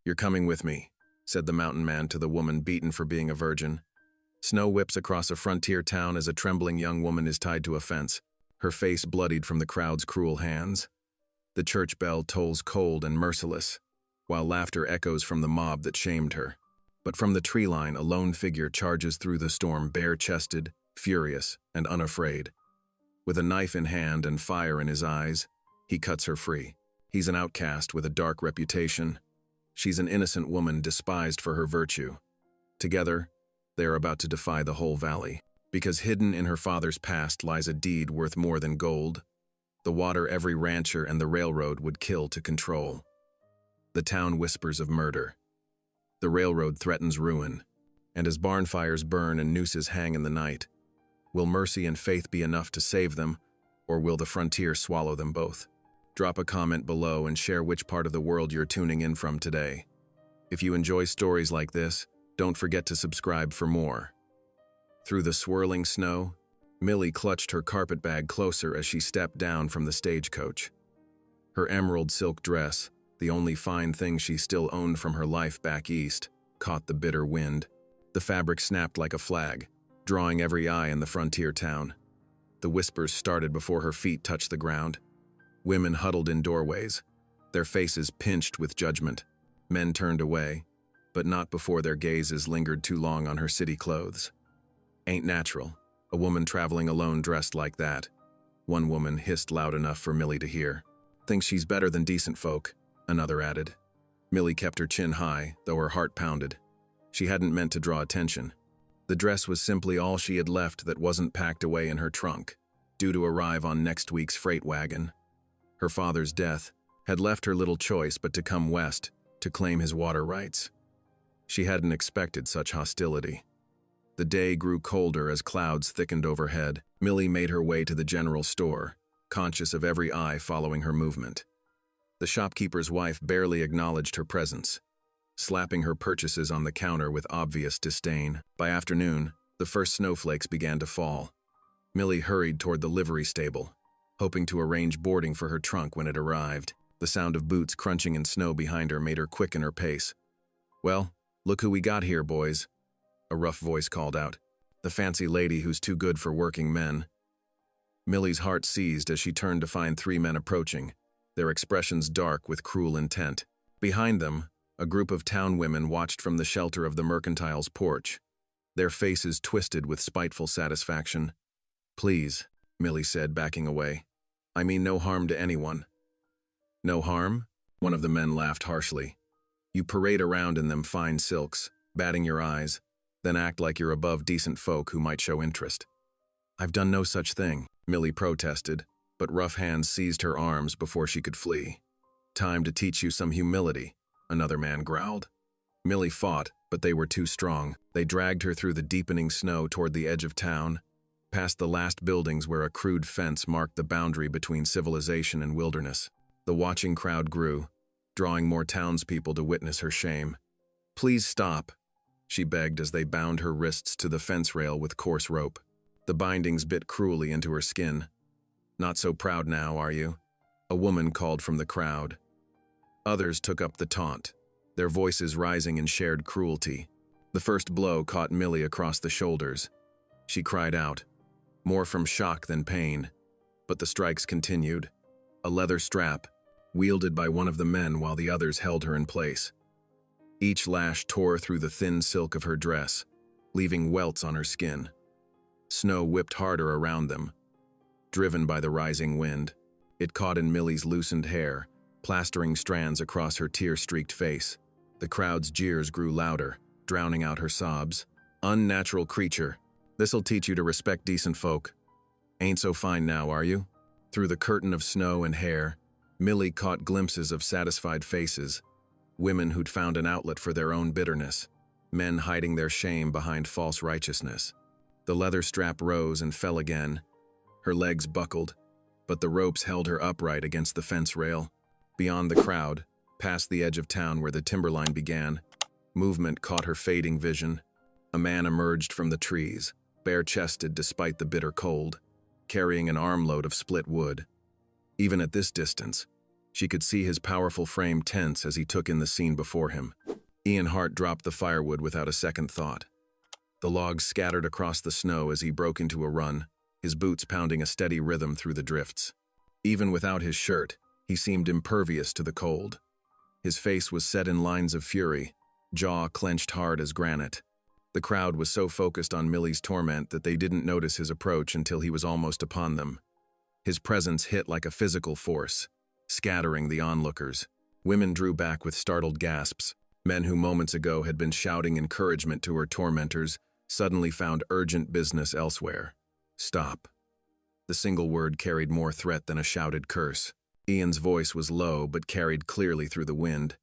"You're coming with me," said the mountain man to the woman beaten for being a virgin. Snow whips across a frontier town as a trembling young woman is tied to a fence, her face bloodied from the crowd's cruel hands. The church bell tolls cold and merciless, while laughter echoes from the mob that shamed her. But from the tree line, a lone figure charges through the storm, bare-chested, furious, and unafraid. With a knife in hand and fire in his eyes, he cuts her free. He's an outcast with a dark reputation. She's an innocent woman despised for her virtue. Together, they are about to defy the whole valley, because hidden in her father's past lies a deed worth more than gold, the water every rancher and the railroad would kill to control. The town whispers of murder. The railroad threatens ruin, and as barn fires burn and nooses hang in the night, will mercy and faith be enough to save them, or will the frontier swallow them both? Drop a comment below and share which part of the world you're tuning in from today. If you enjoy stories like this, don't forget to subscribe for more. Through the swirling snow, Millie clutched her carpet bag closer as she stepped down from the stagecoach. Her emerald silk dress, the only fine thing she still owned from her life back east, caught the bitter wind. The fabric snapped like a flag, drawing every eye in the frontier town. The whispers started before her feet touched the ground. Women huddled in doorways, their faces pinched with judgment. Men turned away, but not before their gazes lingered too long on her city clothes. "Ain't natural, a woman traveling alone dressed like that," one woman hissed loud enough for Millie to hear. "Thinks she's better than decent folk," another added. Millie kept her chin high, though her heart pounded. She hadn't meant to draw attention. The dress was simply all she had left that wasn't packed away in her trunk, due to arrive on next week's freight wagon. Her father's death had left her little choice but to come west to claim his water rights. She hadn't expected such hostility. The day grew colder as clouds thickened overhead. Millie made her way to the general store, conscious of every eye following her movement. The shopkeeper's wife barely acknowledged her presence, slapping her purchases on the counter with obvious disdain. By afternoon, the first snowflakes began to fall. Millie hurried toward the livery stable, hoping to arrange boarding for her trunk when it arrived. The sound of boots crunching in snow behind her made her quicken her pace. "Well, look who we got here, boys," a rough voice called out. "The fancy lady who's too good for working men." Millie's heart seized as she turned to find three men approaching, their expressions dark with cruel intent. Behind them, a group of town women watched from the shelter of the mercantile's porch, their faces twisted with spiteful satisfaction. "Please," Millie said, backing away. "I mean no harm to anyone." "No harm?" One of the men laughed harshly. "You parade around in them fine silks, batting your eyes, then act like you're above decent folk who might show interest." "I've done no such thing," Millie protested, but rough hands seized her arms before she could flee. "Time to teach you some humility," another man growled. Millie fought, but they were too strong. They dragged her through the deepening snow toward the edge of town, past the last buildings where a crude fence marked the boundary between civilization and wilderness. The watching crowd grew, drawing more townspeople to witness her shame. "Please stop," she begged as they bound her wrists to the fence rail with coarse rope. The bindings bit cruelly into her skin. "Not so proud now, are you?" a woman called from the crowd. Others took up the taunt, their voices rising in shared cruelty. The first blow caught Millie across the shoulders. She cried out, more from shock than pain, but the strikes continued. A leather strap, wielded by one of the men while the others held her in place. Each lash tore through the thin silk of her dress, leaving welts on her skin. Snow whipped harder around them, driven by the rising wind. It caught in Millie's loosened hair, plastering strands across her tear-streaked face. The crowd's jeers grew louder, drowning out her sobs. "Unnatural creature. This'll teach you to respect decent folk. Ain't so fine now, are you?" Through the curtain of snow and hair, Millie caught glimpses of satisfied faces, women who'd found an outlet for their own bitterness, men hiding their shame behind false righteousness. The leather strap rose and fell again. Her legs buckled, but the ropes held her upright against the fence rail. Beyond the crowd, past the edge of town where the timberline began, movement caught her fading vision. A man emerged from the trees, bare-chested despite the bitter cold, carrying an armload of split wood. Even at this distance, She could see his powerful frame tense as he took in the scene before him. Ian Hart dropped the firewood without a second thought. The logs scattered across the snow as he broke into a run, his boots pounding a steady rhythm through the drifts. Even without his shirt, he seemed impervious to the cold. His face was set in lines of fury, jaw clenched hard as granite. The crowd was so focused on Millie's torment that they didn't notice his approach until he was almost upon them. His presence hit like a physical force, scattering the onlookers. Women drew back with startled gasps. Men who moments ago had been shouting encouragement to her tormentors suddenly found urgent business elsewhere. Stop. The single word carried more threat than a shouted curse. Ian's voice was low but carried clearly through the wind.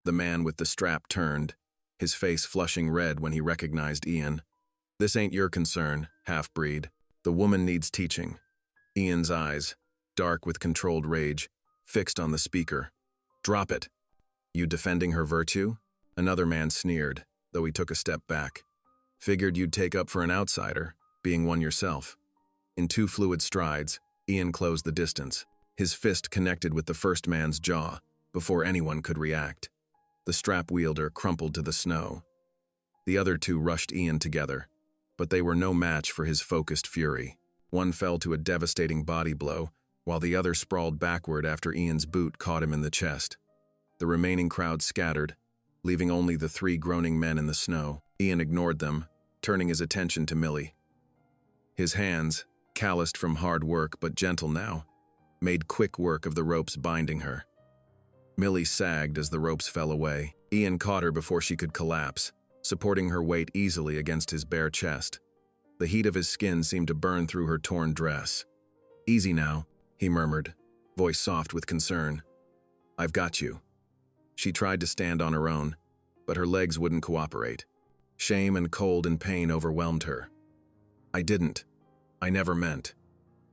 The man with the strap turned, his face flushing red when he recognized Ian. This ain't your concern, half-breed. The woman needs teaching. Ian's eyes, dark with controlled rage, fixed on the speaker. Drop it. You defending her virtue? Another man sneered, though he took a step back. Figured you'd take up for an outsider, being one yourself. In two fluid strides, Ian closed the distance. His fist connected with the first man's jaw, before anyone could react. The strap wielder crumpled to the snow. The other two rushed Ian together, but they were no match for his focused fury. One fell to a devastating body blow, while the other sprawled backward after Ian's boot caught him in the chest. The remaining crowd scattered, leaving only the three groaning men in the snow. Ian ignored them, turning his attention to Millie. His hands, calloused from hard work but gentle now, made quick work of the ropes binding her. Millie sagged as the ropes fell away. Ian caught her before she could collapse, supporting her weight easily against his bare chest. The heat of his skin seemed to burn through her torn dress. Easy now, he murmured, voice soft with concern. I've got you. She tried to stand on her own, but her legs wouldn't cooperate. Shame and cold and pain overwhelmed her. I didn't. I never meant.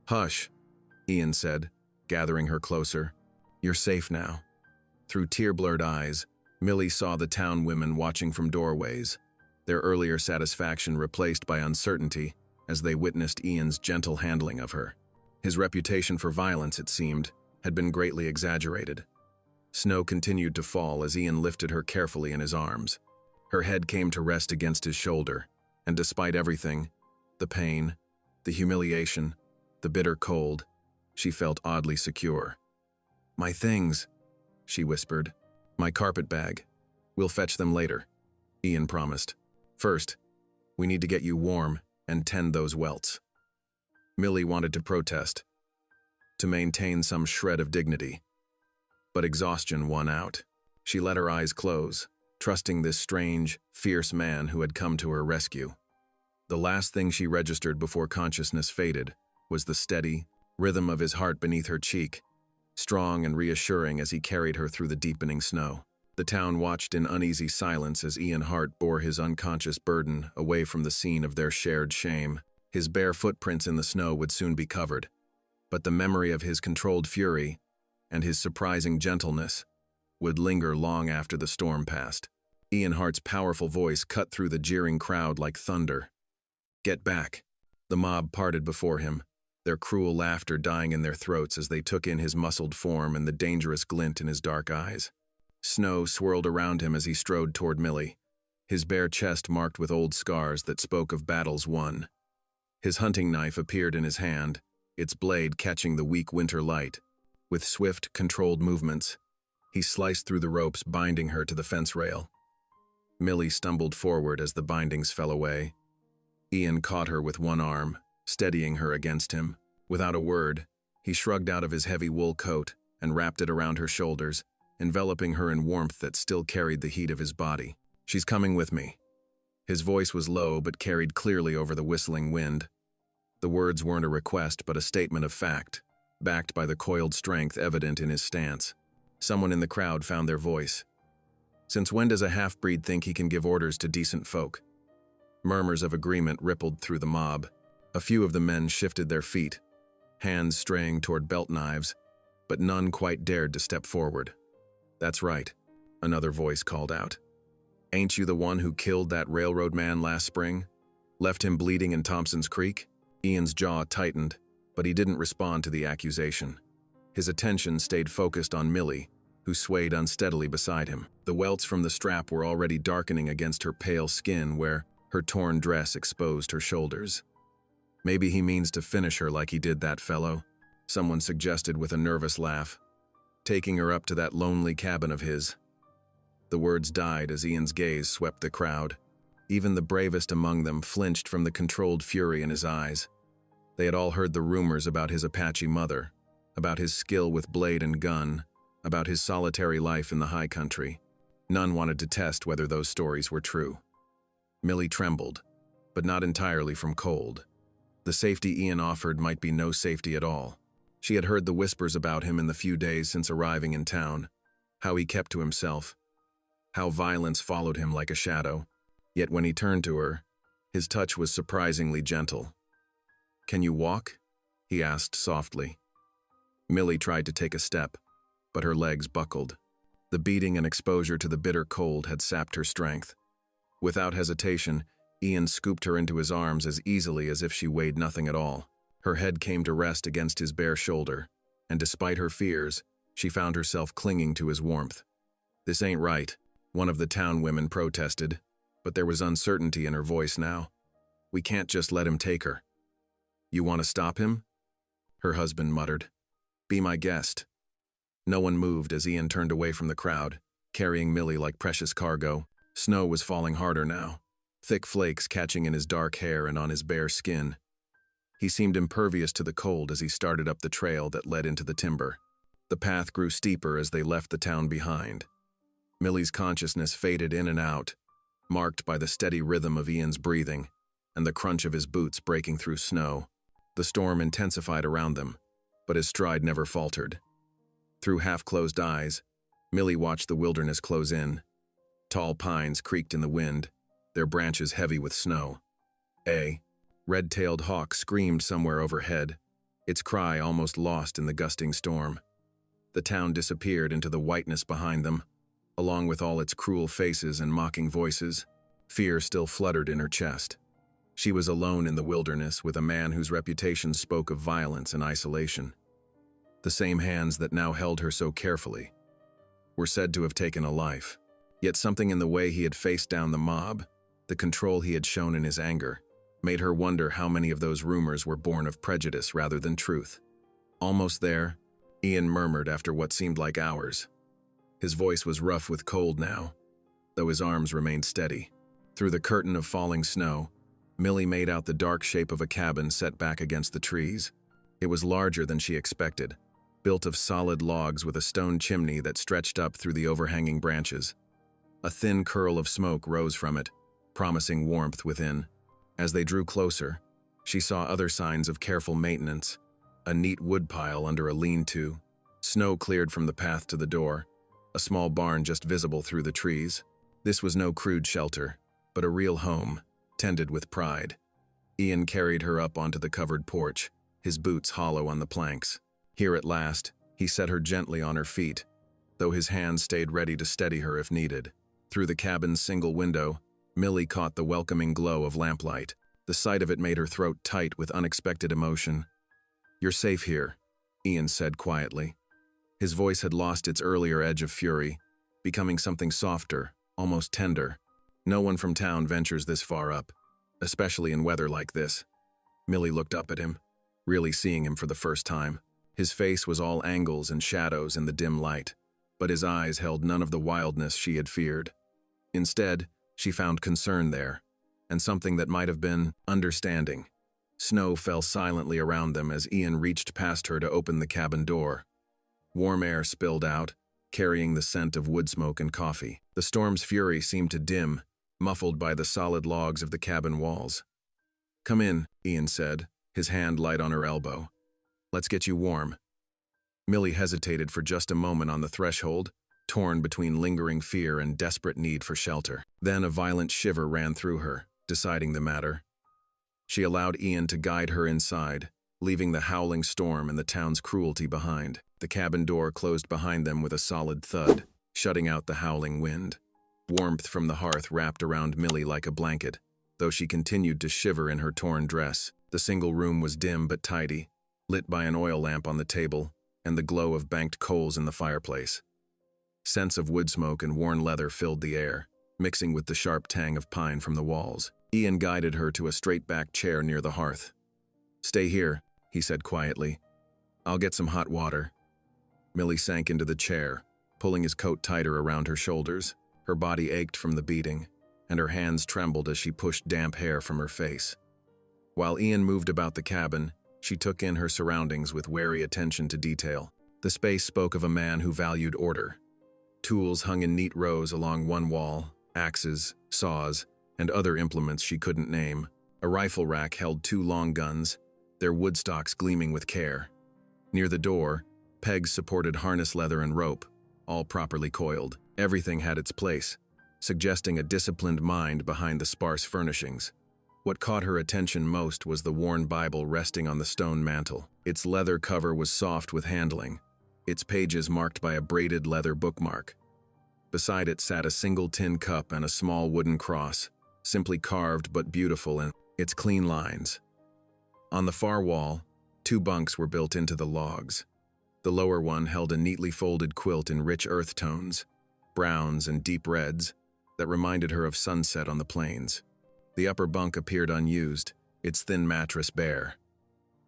Hush, Ian said, gathering her closer. You're safe now. Through tear-blurred eyes, Millie saw the town women watching from doorways, their earlier satisfaction replaced by uncertainty as they witnessed Ian's gentle handling of her. His reputation for violence, it seemed, had been greatly exaggerated. Snow continued to fall as Ian lifted her carefully in his arms. Her head came to rest against his shoulder, and despite everything, the pain, the humiliation, the bitter cold, she felt oddly secure. My things, she whispered. My carpet bag. We'll fetch them later, Ian promised. First, we need to get you warm and tend those welts. Millie wanted to protest, to maintain some shred of dignity. But exhaustion won out. She let her eyes close, trusting this strange, fierce man who had come to her rescue. The last thing she registered before consciousness faded was the steady rhythm of his heart beneath her cheek, strong and reassuring as he carried her through the deepening snow. The town watched in uneasy silence as Ian Hart bore his unconscious burden away from the scene of their shared shame. His bare footprints in the snow would soon be covered, but the memory of his controlled fury and his surprising gentleness would linger long after the storm passed. Ian Hart's powerful voice cut through the jeering crowd like thunder. Get back. The mob parted before him, their cruel laughter dying in their throats as they took in his muscled form and the dangerous glint in his dark eyes. Snow swirled around him as he strode toward Millie, his bare chest marked with old scars that spoke of battles won. His hunting knife appeared in his hand, its blade catching the weak winter light. With swift, controlled movements, he sliced through the ropes binding her to the fence rail. Millie stumbled forward as the bindings fell away. Ian caught her with one arm, steadying her against him. Without a word, he shrugged out of his heavy wool coat and wrapped it around her shoulders, enveloping her in warmth that still carried the heat of his body. She's coming with me. His voice was low but carried clearly over the whistling wind. The words weren't a request but a statement of fact, backed by the coiled strength evident in his stance. Someone in the crowd found their voice. Since when does a half-breed think he can give orders to decent folk? Murmurs of agreement rippled through the mob. A few of the men shifted their feet, hands straying toward belt knives, but none quite dared to step forward. That's right, another voice called out. Ain't you the one who killed that railroad man last spring? Left him bleeding in Thompson's Creek? Ian's jaw tightened, but he didn't respond to the accusation. His attention stayed focused on Millie, who swayed unsteadily beside him. The welts from the strap were already darkening against her pale skin where her torn dress exposed her shoulders. "Maybe he means to finish her like he did that fellow," someone suggested with a nervous laugh, "taking her up to that lonely cabin of his." The words died as Ian's gaze swept the crowd. Even the bravest among them flinched from the controlled fury in his eyes. They had all heard the rumors about his Apache mother, about his skill with blade and gun, about his solitary life in the high country. None wanted to test whether those stories were true. Millie trembled, but not entirely from cold. The safety Ian offered might be no safety at all. She had heard the whispers about him in the few days since arriving in town, how he kept to himself, how violence followed him like a shadow. Yet when he turned to her, his touch was surprisingly gentle. "Can you walk?" he asked softly. Millie tried to take a step, but her legs buckled. The beating and exposure to the bitter cold had sapped her strength. Without hesitation, Ian scooped her into his arms as easily as if she weighed nothing at all. Her head came to rest against his bare shoulder, and despite her fears, she found herself clinging to his warmth. "This ain't right," one of the town women protested, but there was uncertainty in her voice now. "We can't just let him take her." "You want to stop him?" her husband muttered. "Be my guest." No one moved as Ian turned away from the crowd, carrying Millie like precious cargo. Snow was falling harder now, thick flakes catching in his dark hair and on his bare skin. He seemed impervious to the cold as he started up the trail that led into the timber. The path grew steeper as they left the town behind. Millie's consciousness faded in and out, marked by the steady rhythm of Ian's breathing and the crunch of his boots breaking through snow. The storm intensified around them, but his stride never faltered. Through half-closed eyes, Millie watched the wilderness close in. Tall pines creaked in the wind, their branches heavy with snow. A red-tailed hawk screamed somewhere overhead, its cry almost lost in the gusting storm. The town disappeared into the whiteness behind them, along with all its cruel faces and mocking voices. Fear still fluttered in her chest. She was alone in the wilderness with a man whose reputation spoke of violence and isolation. The same hands that now held her so carefully were said to have taken a life. Yet something in the way he had faced down the mob, the control he had shown in his anger, made her wonder how many of those rumors were born of prejudice rather than truth. Almost there, Ian murmured after what seemed like hours. His voice was rough with cold now, though his arms remained steady. Through the curtain of falling snow, Millie made out the dark shape of a cabin set back against the trees. It was larger than she expected, built of solid logs with a stone chimney that stretched up through the overhanging branches. A thin curl of smoke rose from it, promising warmth within. As they drew closer, she saw other signs of careful maintenance. A neat woodpile under a lean-to, snow cleared from the path to the door, a small barn just visible through the trees. This was no crude shelter, but a real home, tended with pride. Ian carried her up onto the covered porch, his boots hollow on the planks. Here at last, he set her gently on her feet, though his hands stayed ready to steady her if needed. Through the cabin's single window, Millie caught the welcoming glow of lamplight. The sight of it made her throat tight with unexpected emotion. "You're safe here," Ian said quietly. His voice had lost its earlier edge of fury, becoming something softer, almost tender. "No one from town ventures this far up, especially in weather like this." Millie looked up at him, really seeing him for the first time. His face was all angles and shadows in the dim light, but his eyes held none of the wildness she had feared. Instead, she found concern there, and something that might have been understanding. Snow fell silently around them as Ian reached past her to open the cabin door. Warm air spilled out, carrying the scent of wood smoke and coffee. The storm's fury seemed to dim, muffled by the solid logs of the cabin walls. "Come in," Ian said, his hand light on her elbow. "Let's get you warm." Millie hesitated for just a moment on the threshold, torn between lingering fear and desperate need for shelter. Then a violent shiver ran through her, deciding the matter. She allowed Ian to guide her inside, leaving the howling storm and the town's cruelty behind. The cabin door closed behind them with a solid thud, shutting out the howling wind. Warmth from the hearth wrapped around Millie like a blanket, though she continued to shiver in her torn dress. The single room was dim but tidy, lit by an oil lamp on the table, and the glow of banked coals in the fireplace. Scents of wood smoke and worn leather filled the air, mixing with the sharp tang of pine from the walls. Ian guided her to a straight-backed chair near the hearth. "Stay here," he said quietly. "I'll get some hot water." Millie sank into the chair, pulling his coat tighter around her shoulders. Her body ached from the beating, and her hands trembled as she pushed damp hair from her face. While Ian moved about the cabin, she took in her surroundings with wary attention to detail. The space spoke of a man who valued order. Tools hung in neat rows along one wall, axes, saws, and other implements she couldn't name. A rifle rack held 2 long guns, their wood stocks gleaming with care. Near the door, pegs supported harness leather and rope, all properly coiled. Everything had its place, suggesting a disciplined mind behind the sparse furnishings. What caught her attention most was the worn Bible resting on the stone mantel. Its leather cover was soft with handling, its pages marked by a braided leather bookmark. Beside it sat a single tin cup and a small wooden cross, simply carved but beautiful in its clean lines. On the far wall, 2 bunks were built into the logs. The lower one held a neatly folded quilt in rich earth tones, browns and deep reds, that reminded her of sunset on the plains. The upper bunk appeared unused, its thin mattress bare.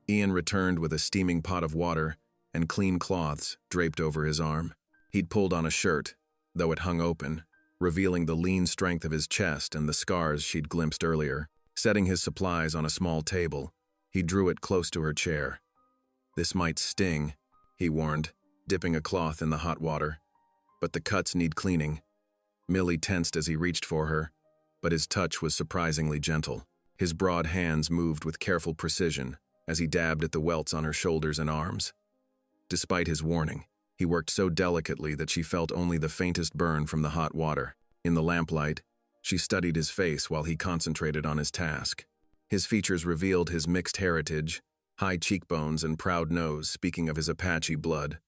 Ian returned with a steaming pot of water and clean cloths draped over his arm. He'd pulled on a shirt, though it hung open, revealing the lean strength of his chest and the scars she'd glimpsed earlier. Setting his supplies on a small table, he drew it close to her chair. "This might sting," he warned, dipping a cloth in the hot water. "But the cuts need cleaning." Millie tensed as he reached for her, but his touch was surprisingly gentle. His broad hands moved with careful precision as he dabbed at the welts on her shoulders and arms. Despite his warning, he worked so delicately that she felt only the faintest burn from the hot water. In the lamplight, she studied his face while he concentrated on his task. His features revealed his mixed heritage, high cheekbones and proud nose speaking of his Apache blood,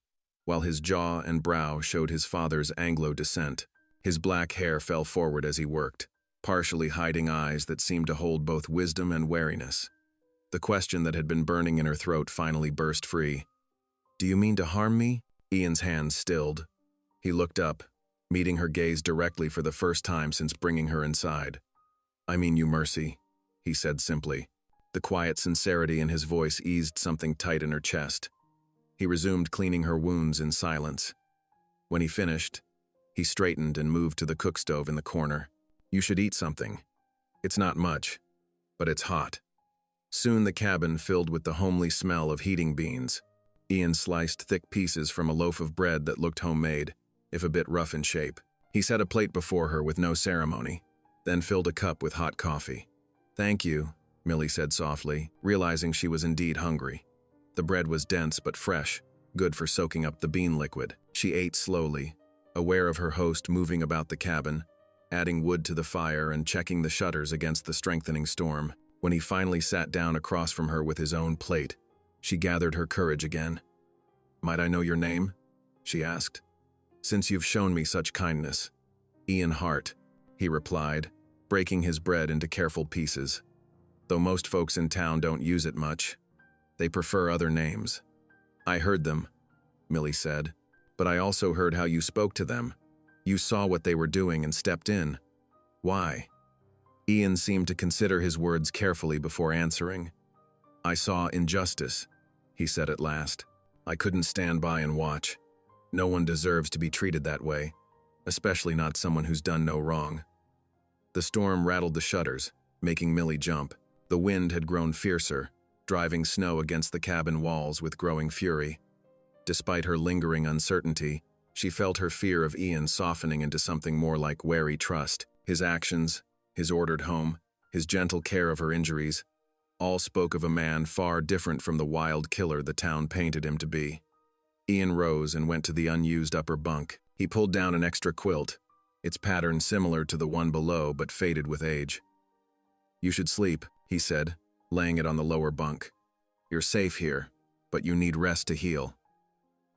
while his jaw and brow showed his father's Anglo descent. His black hair fell forward as he worked, partially hiding eyes that seemed to hold both wisdom and wariness. The question that had been burning in her throat finally burst free. "Do you mean to harm me?" Ian's hands stilled. He looked up, meeting her gaze directly for the first time since bringing her inside. "I mean you, Mercy," he said simply. The quiet sincerity in his voice eased something tight in her chest. He resumed cleaning her wounds in silence. When he finished, he straightened and moved to the cook stove in the corner. "You should eat something. It's not much, but it's hot." Soon the cabin filled with the homely smell of heating beans. Ian sliced thick pieces from a loaf of bread that looked homemade, if a bit rough in shape. He set a plate before her with no ceremony, then filled a cup with hot coffee. "Thank you," Millie said softly, realizing she was indeed hungry. The bread was dense but fresh, good for soaking up the bean liquid. She ate slowly, aware of her host moving about the cabin, adding wood to the fire and checking the shutters against the strengthening storm. When he finally sat down across from her with his own plate, she gathered her courage again. "Might I know your name?" she asked. "Since you've shown me such kindness." "Ian Hart," he replied, breaking his bread into careful pieces. "Though most folks in town don't use it much, they prefer other names." "I heard them," Millie said, "but I also heard how you spoke to them. You saw what they were doing and stepped in. Why?" Ian seemed to consider his words carefully before answering. "I saw injustice," he said at last. "I couldn't stand by and watch. No one deserves to be treated that way, especially not someone who's done no wrong." The storm rattled the shutters, making Millie jump. The wind had grown fiercer, driving snow against the cabin walls with growing fury. Despite her lingering uncertainty, she felt her fear of Ian softening into something more like wary trust. His actions, his ordered home, his gentle care of her injuries, all spoke of a man far different from the wild killer the town painted him to be. Ian rose and went to the unused upper bunk. He pulled down an extra quilt, its pattern similar to the one below but faded with age. "You should sleep," he said, laying it on the lower bunk. "You're safe here, but you need rest to heal."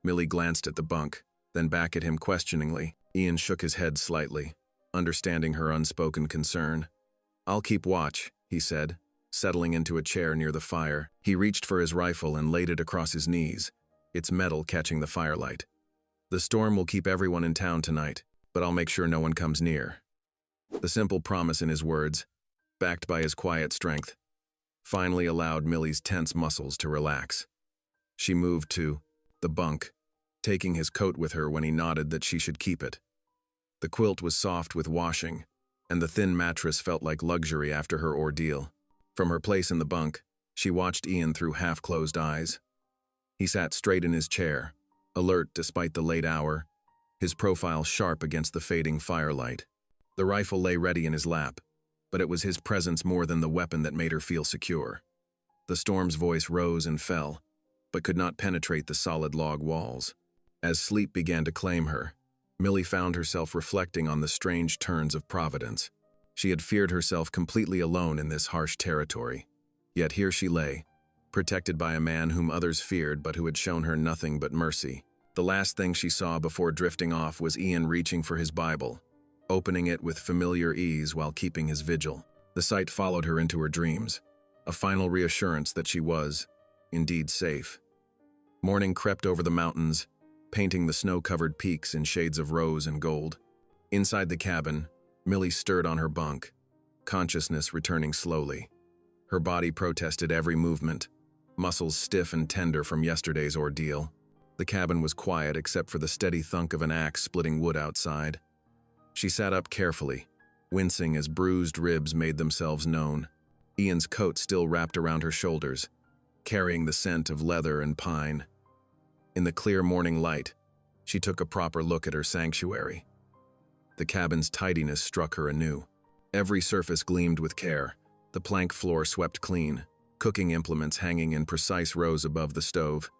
Millie glanced at the bunk, then back at him questioningly. Ian shook his head slightly, understanding her unspoken concern. "I'll keep watch," he said, settling into a chair near the fire. He reached for his rifle and laid it across his knees, its metal catching the firelight. "The storm will keep everyone in town tonight, but I'll make sure no one comes near." The simple promise in his words, backed by his quiet strength, finally allowed Millie's tense muscles to relax. She moved to the bunk, taking his coat with her when he nodded that she should keep it. The quilt was soft with washing, and the thin mattress felt like luxury after her ordeal. From her place in the bunk, she watched Ian through half-closed eyes. He sat straight in his chair, alert despite the late hour, his profile sharp against the fading firelight. The rifle lay ready in his lap, but it was his presence more than the weapon that made her feel secure. The storm's voice rose and fell, but could not penetrate the solid log walls. As sleep began to claim her, Millie found herself reflecting on the strange turns of Providence. She had feared herself completely alone in this harsh territory. Yet here she lay, protected by a man whom others feared but who had shown her nothing but mercy. The last thing she saw before drifting off was Ian reaching for his Bible, opening it with familiar ease while keeping his vigil. The sight followed her into her dreams, a final reassurance that she was, indeed, safe. Morning crept over the mountains, painting the snow-covered peaks in shades of rose and gold. Inside the cabin, Millie stirred on her bunk, consciousness returning slowly. Her body protested every movement, muscles stiff and tender from yesterday's ordeal. The cabin was quiet except for the steady thunk of an axe splitting wood outside. She sat up carefully, wincing as bruised ribs made themselves known. Ian's coat still wrapped around her shoulders, carrying the scent of leather and pine. In the clear morning light, she took a proper look at her sanctuary. The cabin's tidiness struck her anew. Every surface gleamed with care, the plank floor swept clean, cooking implements hanging in precise rows above the stove,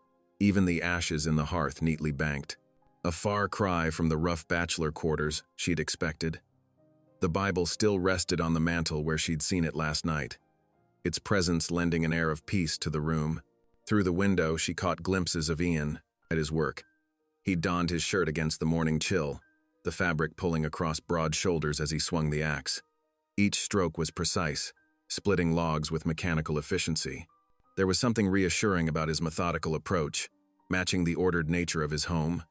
even the ashes in the hearth neatly banked. A far cry from the rough bachelor quarters she'd expected. The Bible still rested on the mantel where she'd seen it last night, its presence lending an air of peace to the room. Through the window, she caught glimpses of Ian at his work. He'd donned his shirt against the morning chill, the fabric pulling across broad shoulders as he swung the axe. Each stroke was precise, splitting logs with mechanical efficiency. There was something reassuring about his methodical approach, matching the ordered nature of his home.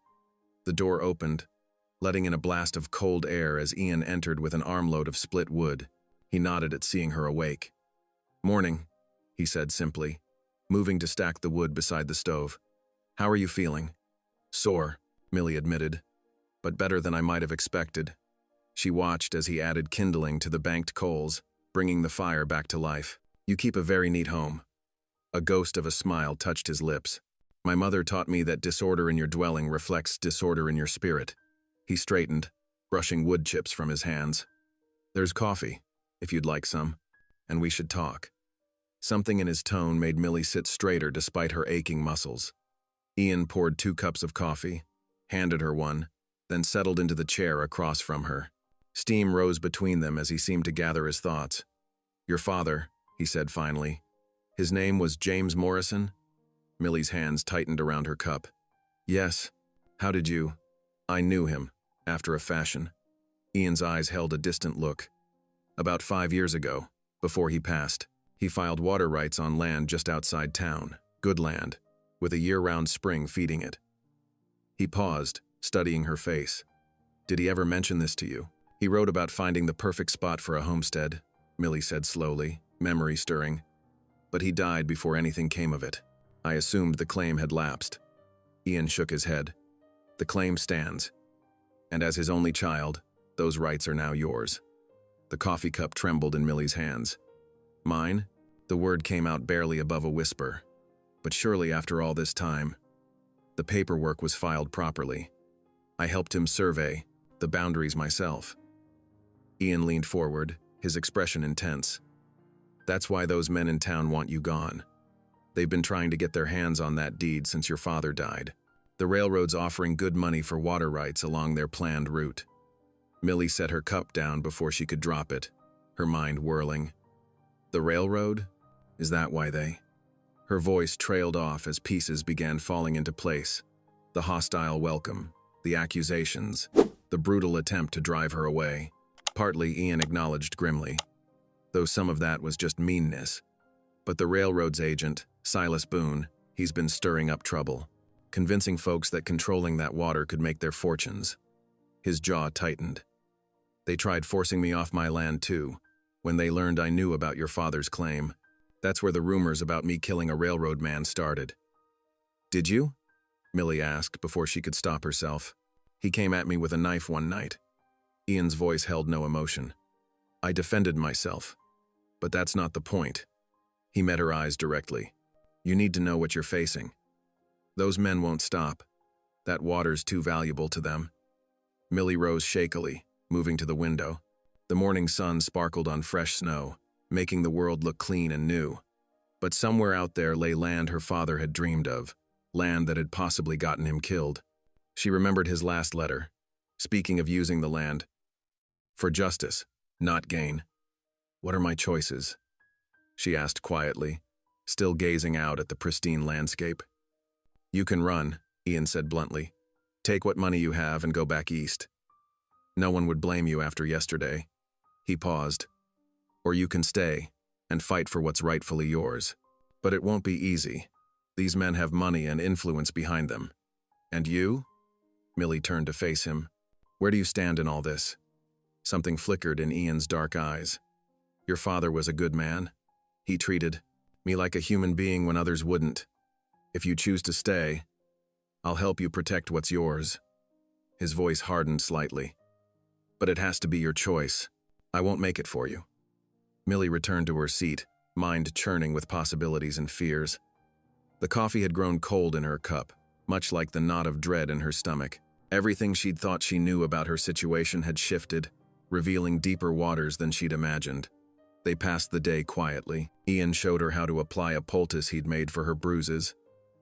The door opened, letting in a blast of cold air as Ian entered with an armload of split wood. He nodded at seeing her awake. "Morning," he said simply, moving to stack the wood beside the stove. "How are you feeling?" "Sore," Millie admitted, "but better than I might have expected." She watched as he added kindling to the banked coals, bringing the fire back to life. "You keep a very neat home." A ghost of a smile touched his lips. "My mother taught me that disorder in your dwelling reflects disorder in your spirit." He straightened, brushing wood chips from his hands. "There's coffee, if you'd like some, and we should talk." Something in his tone made Millie sit straighter despite her aching muscles. Ian poured 2 cups of coffee, handed her one, then settled into the chair across from her. Steam rose between them as he seemed to gather his thoughts. "Your father," he said finally. "His name was James Morrison?" Millie's hands tightened around her cup. "Yes. How did you?" "I knew him, after a fashion." Ian's eyes held a distant look. "About 5 years ago, before he passed, he filed water rights on land just outside town, good land, with a year-round spring feeding it." He paused, studying her face. "Did he ever mention this to you?" "He wrote about finding the perfect spot for a homestead," Millie said slowly, memory stirring. "But he died before anything came of it. I assumed the claim had lapsed." Ian shook his head. "The claim stands. And as his only child, those rights are now yours." The coffee cup trembled in Millie's hands. "Mine?" The word came out barely above a whisper. "But surely after all this time." "The paperwork was filed properly. I helped him survey the boundaries myself." Ian leaned forward, his expression intense. "That's why those men in town want you gone. They've been trying to get their hands on that deed since your father died. The railroad's offering good money for water rights along their planned route." Millie set her cup down before she could drop it, her mind whirling. "The railroad? Is that why they?" Her voice trailed off as pieces began falling into place. The hostile welcome, the accusations, the brutal attempt to drive her away. Partly, Ian acknowledged grimly, though some of that was just meanness. But the railroad's agent, Silas Boone, he's been stirring up trouble. convincing folks that controlling that water could make their fortunes. His jaw tightened. They tried forcing me off my land too, when they learned I knew about your father's claim. That's where the rumors about me killing a railroad man started. Did you? Millie asked before she could stop herself. He came at me with a knife one night. Ian's voice held no emotion. I defended myself. But that's not the point. He met her eyes directly. You need to know what you're facing. Those men won't stop. That water's too valuable to them. Millie rose shakily, moving to the window. The morning sun sparkled on fresh snow, making the world look clean and new. But somewhere out there lay land her father had dreamed of, land that had possibly gotten him killed. She remembered his last letter, speaking of using the land for justice, not gain. What are my choices? She asked quietly, still gazing out at the pristine landscape. You can run, Ian said bluntly. Take what money you have and go back east. No one would blame you after yesterday. He paused. Or you can stay and fight for what's rightfully yours. But it won't be easy. These men have money and influence behind them. And you? Millie turned to face him. Where do you stand in all this? Something flickered in Ian's dark eyes. Your father was a good man. He treated me like a human being when others wouldn't. If you choose to stay, I'll help you protect what's yours. His voice hardened slightly. But it has to be your choice. I won't make it for you. Millie returned to her seat, mind churning with possibilities and fears. The coffee had grown cold in her cup, much like the knot of dread in her stomach. Everything she'd thought she knew about her situation had shifted, revealing deeper waters than she'd imagined. They passed the day quietly. Ian showed her how to apply a poultice he'd made for her bruises,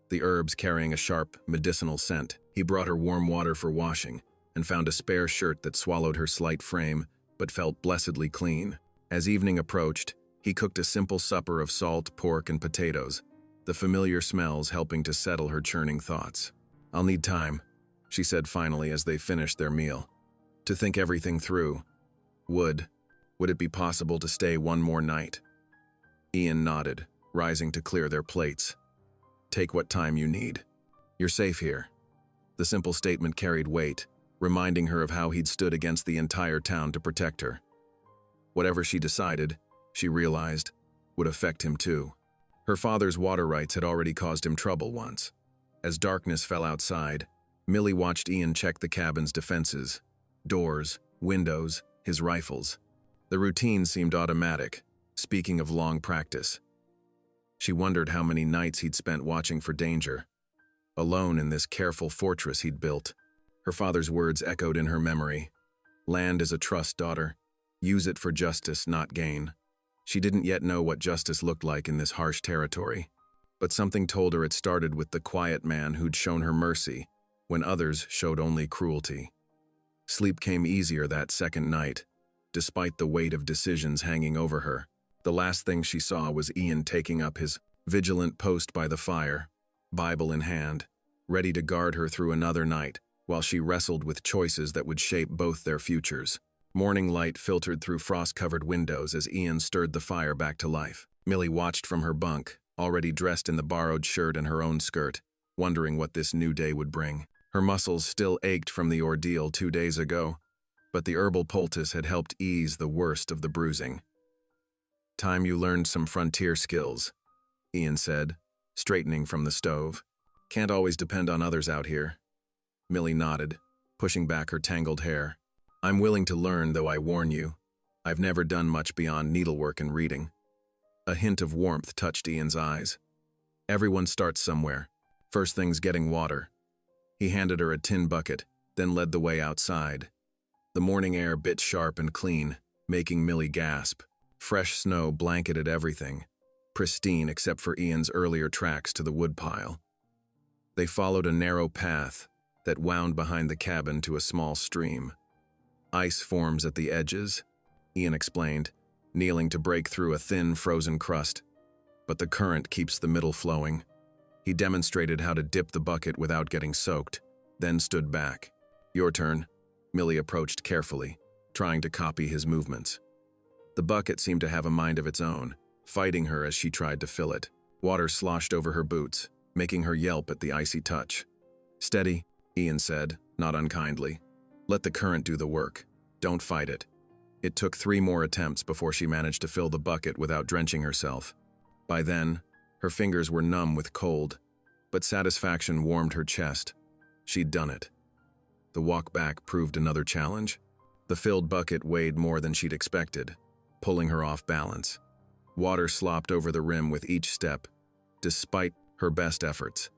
the herbs carrying a sharp, medicinal scent. He brought her warm water for washing, and found a spare shirt that swallowed her slight frame, but felt blessedly clean. As evening approached, he cooked a simple supper of salt, pork, and potatoes, the familiar smells helping to settle her churning thoughts. I'll need time, she said finally as they finished their meal, to think everything through. Would it be possible to stay one more night? Ian nodded, rising to clear their plates. Take what time you need. You're safe here. The simple statement carried weight, reminding her of how he'd stood against the entire town to protect her. Whatever she decided, she realized, would affect him too. Her father's water rights had already caused him trouble once. As darkness fell outside, Millie watched Ian check the cabin's defenses, doors, windows, his rifles. The routine seemed automatic, speaking of long practice. She wondered how many nights he'd spent watching for danger, alone in this careful fortress he'd built. Her father's words echoed in her memory. Land is a trust, daughter. Use it for justice, not gain. She didn't yet know what justice looked like in this harsh territory, but something told her it started with the quiet man who'd shown her mercy when others showed only cruelty. Sleep came easier that second night, despite the weight of decisions hanging over her. The last thing she saw was Ian taking up his vigilant post by the fire, Bible in hand, ready to guard her through another night, while she wrestled with choices that would shape both their futures. Morning light filtered through frost-covered windows as Ian stirred the fire back to life. Millie watched from her bunk, already dressed in the borrowed shirt and her own skirt, wondering what this new day would bring. Her muscles still ached from the ordeal 2 days ago, but the herbal poultice had helped ease the worst of the bruising. Time you learned some frontier skills, Ian said, straightening from the stove. Can't always depend on others out here. Millie nodded, pushing back her tangled hair. I'm willing to learn, though I warn you, I've never done much beyond needlework and reading. A hint of warmth touched Ian's eyes. Everyone starts somewhere. First thing's getting water. He handed her a tin bucket, then led the way outside. The morning air bit sharp and clean, making Millie gasp. Fresh snow blanketed everything, pristine except for Ian's earlier tracks to the woodpile. They followed a narrow path that wound behind the cabin to a small stream. Ice forms at the edges, Ian explained, kneeling to break through a thin, frozen crust, but the current keeps the middle flowing. He demonstrated how to dip the bucket without getting soaked, then stood back. Your turn. Millie approached carefully, trying to copy his movements. The bucket seemed to have a mind of its own, fighting her as she tried to fill it. Water sloshed over her boots, making her yelp at the icy touch. Steady, Ian said, not unkindly. Let the current do the work. Don't fight it. It took 3 more attempts before she managed to fill the bucket without drenching herself. By then, her fingers were numb with cold, but satisfaction warmed her chest. She'd done it. The walk back proved another challenge. The filled bucket weighed more than she'd expected, pulling her off balance. Water slopped over the rim with each step, despite her best efforts.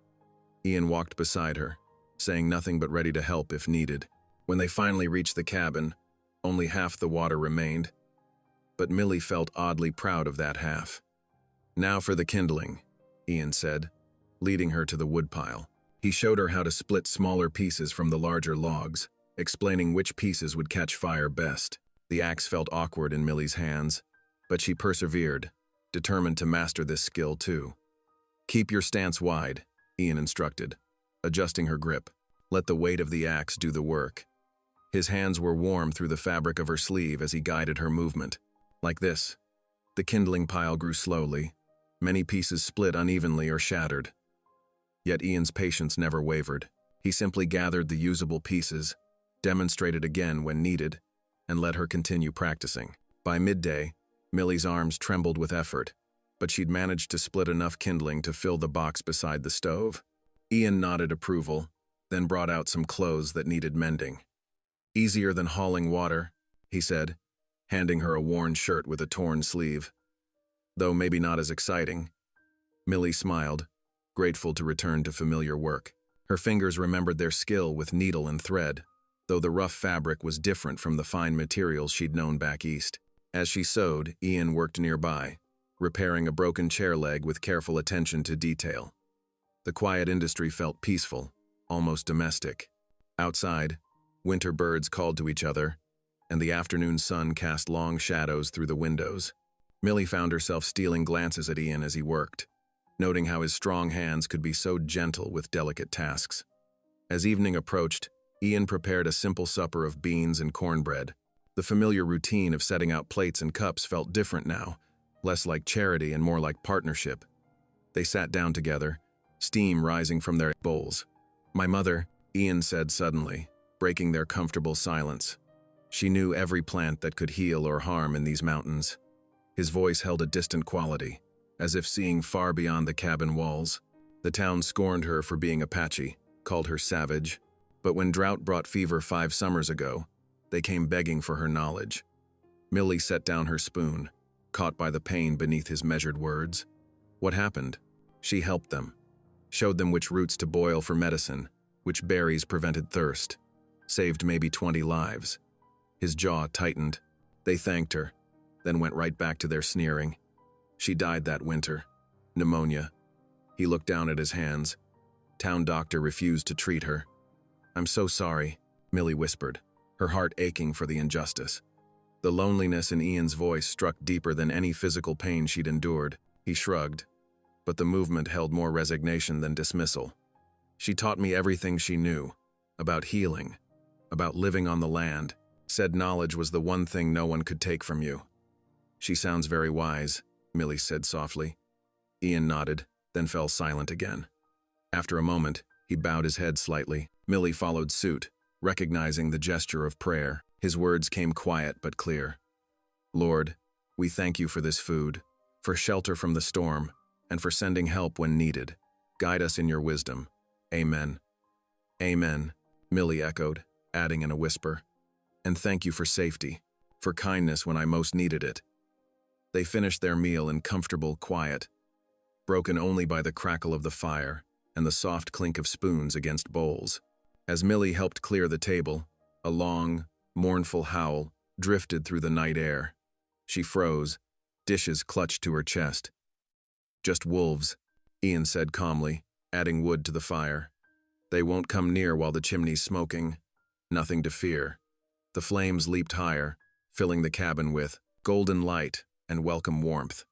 Ian walked beside her, saying nothing but ready to help if needed. When they finally reached the cabin, only half the water remained, but Millie felt oddly proud of that half. Now for the kindling, Ian said, leading her to the woodpile. He showed her how to split smaller pieces from the larger logs, explaining which pieces would catch fire best. The axe felt awkward in Millie's hands, but she persevered, determined to master this skill too. Keep your stance wide, Ian instructed, adjusting her grip. Let the weight of the axe do the work. His hands were warm through the fabric of her sleeve as he guided her movement. Like this. The kindling pile grew slowly. Many pieces split unevenly or shattered. Yet Ian's patience never wavered. He simply gathered the usable pieces, demonstrated again when needed, and let her continue practicing. By midday, Millie's arms trembled with effort, but she'd managed to split enough kindling to fill the box beside the stove. Ian nodded approval, then brought out some clothes that needed mending. Easier than hauling water, he said, handing her a worn shirt with a torn sleeve. Though maybe not as exciting. Millie smiled, grateful to return to familiar work. Her fingers remembered their skill with needle and thread, though the rough fabric was different from the fine materials she'd known back east. As she sewed, Ian worked nearby, repairing a broken chair leg with careful attention to detail. The quiet industry felt peaceful, almost domestic. Outside, winter birds called to each other, and the afternoon sun cast long shadows through the windows. Millie found herself stealing glances at Ian as he worked, noting how his strong hands could be so gentle with delicate tasks. As evening approached, Ian prepared a simple supper of beans and cornbread. The familiar routine of setting out plates and cups felt different now, less like charity and more like partnership. They sat down together, steam rising from their bowls. "My mother," Ian said suddenly, breaking their comfortable silence. She knew every plant that could heal or harm in these mountains. His voice held a distant quality, as if seeing far beyond the cabin walls. The town scorned her for being Apache, called her savage, but when drought brought fever 5 summers ago, they came begging for her knowledge. Millie set down her spoon, caught by the pain beneath his measured words. What happened? She helped them, showed them which roots to boil for medicine, which berries prevented thirst, saved maybe 20 lives. His jaw tightened. They thanked her, then went right back to their sneering. She died that winter. Pneumonia. He looked down at his hands. Town doctor refused to treat her. "I'm so sorry," Millie whispered, her heart aching for the injustice. The loneliness in Ian's voice struck deeper than any physical pain she'd endured. He shrugged, but the movement held more resignation than dismissal. "She taught me everything she knew, about healing, about living on the land. Said knowledge was the one thing no one could take from you." "She sounds very wise," Millie said softly. Ian nodded, then fell silent again. After a moment, he bowed his head slightly. Millie followed suit, recognizing the gesture of prayer. His words came quiet but clear. "Lord, we thank you for this food, for shelter from the storm, and for sending help when needed. Guide us in your wisdom. Amen." "Amen," Millie echoed, adding in a whisper. "And thank you for safety, for kindness when I most needed it." They finished their meal in comfortable quiet, broken only by the crackle of the fire and the soft clink of spoons against bowls. As Millie helped clear the table, a long, mournful howl drifted through the night air. She froze, dishes clutched to her chest. "Just wolves," Ian said calmly, adding wood to the fire. "They won't come near while the chimney's smoking. Nothing to fear." The flames leaped higher, filling the cabin with golden light and welcome warmth.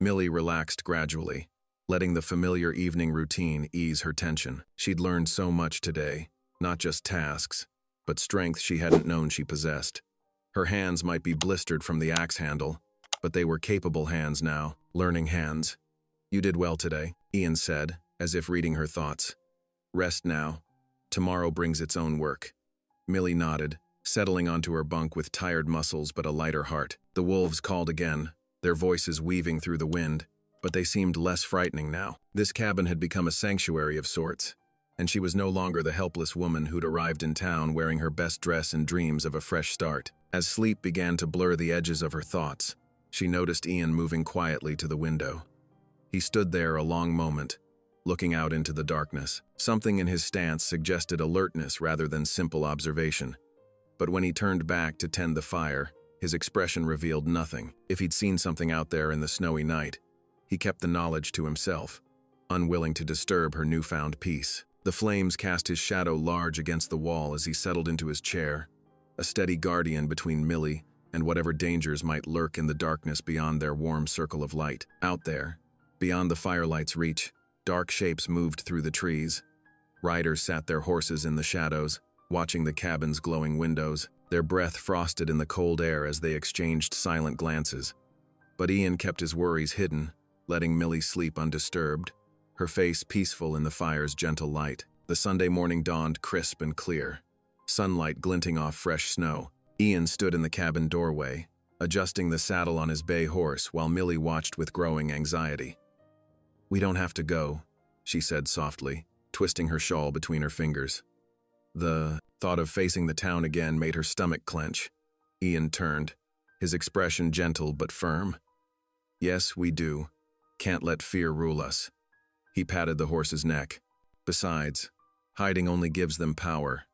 Millie relaxed gradually, letting the familiar evening routine ease her tension. She'd learned so much today, not just tasks, but strength she hadn't known she possessed. Her hands might be blistered from the axe handle, but they were capable hands now, learning hands. "You did well today," Ian said, as if reading her thoughts. "Rest now. Tomorrow brings its own work. Millie nodded, settling onto her bunk with tired muscles but a lighter heart. The wolves called again, their voices weaving through the wind, but they seemed less frightening now. This cabin had become a sanctuary of sorts, and she was no longer the helpless woman who'd arrived in town wearing her best dress and dreams of a fresh start. As sleep began to blur the edges of her thoughts, she noticed Ian moving quietly to the window. He stood there a long moment, looking out into the darkness. Something in his stance suggested alertness rather than simple observation. But when he turned back to tend the fire, his expression revealed nothing. If he'd seen something out there in the snowy night, he kept the knowledge to himself, unwilling to disturb her newfound peace. The flames cast his shadow large against the wall as he settled into his chair, a steady guardian between Millie and whatever dangers might lurk in the darkness beyond their warm circle of light. Out there, beyond the firelight's reach, dark shapes moved through the trees. Riders sat their horses in the shadows, watching the cabin's glowing windows, their breath frosted in the cold air as they exchanged silent glances. But Ian kept his worries hidden, letting Millie sleep undisturbed, her face peaceful in the fire's gentle light. The Sunday morning dawned crisp and clear, sunlight glinting off fresh snow. Ian stood in the cabin doorway, adjusting the saddle on his bay horse while Millie watched with growing anxiety. "We don't have to go," she said softly, twisting her shawl between her fingers. The thought of facing the town again made her stomach clench. Ian turned, his expression gentle but firm. "Yes, we do. Can't let fear rule us." He patted the horse's neck. "Besides, hiding only gives them power."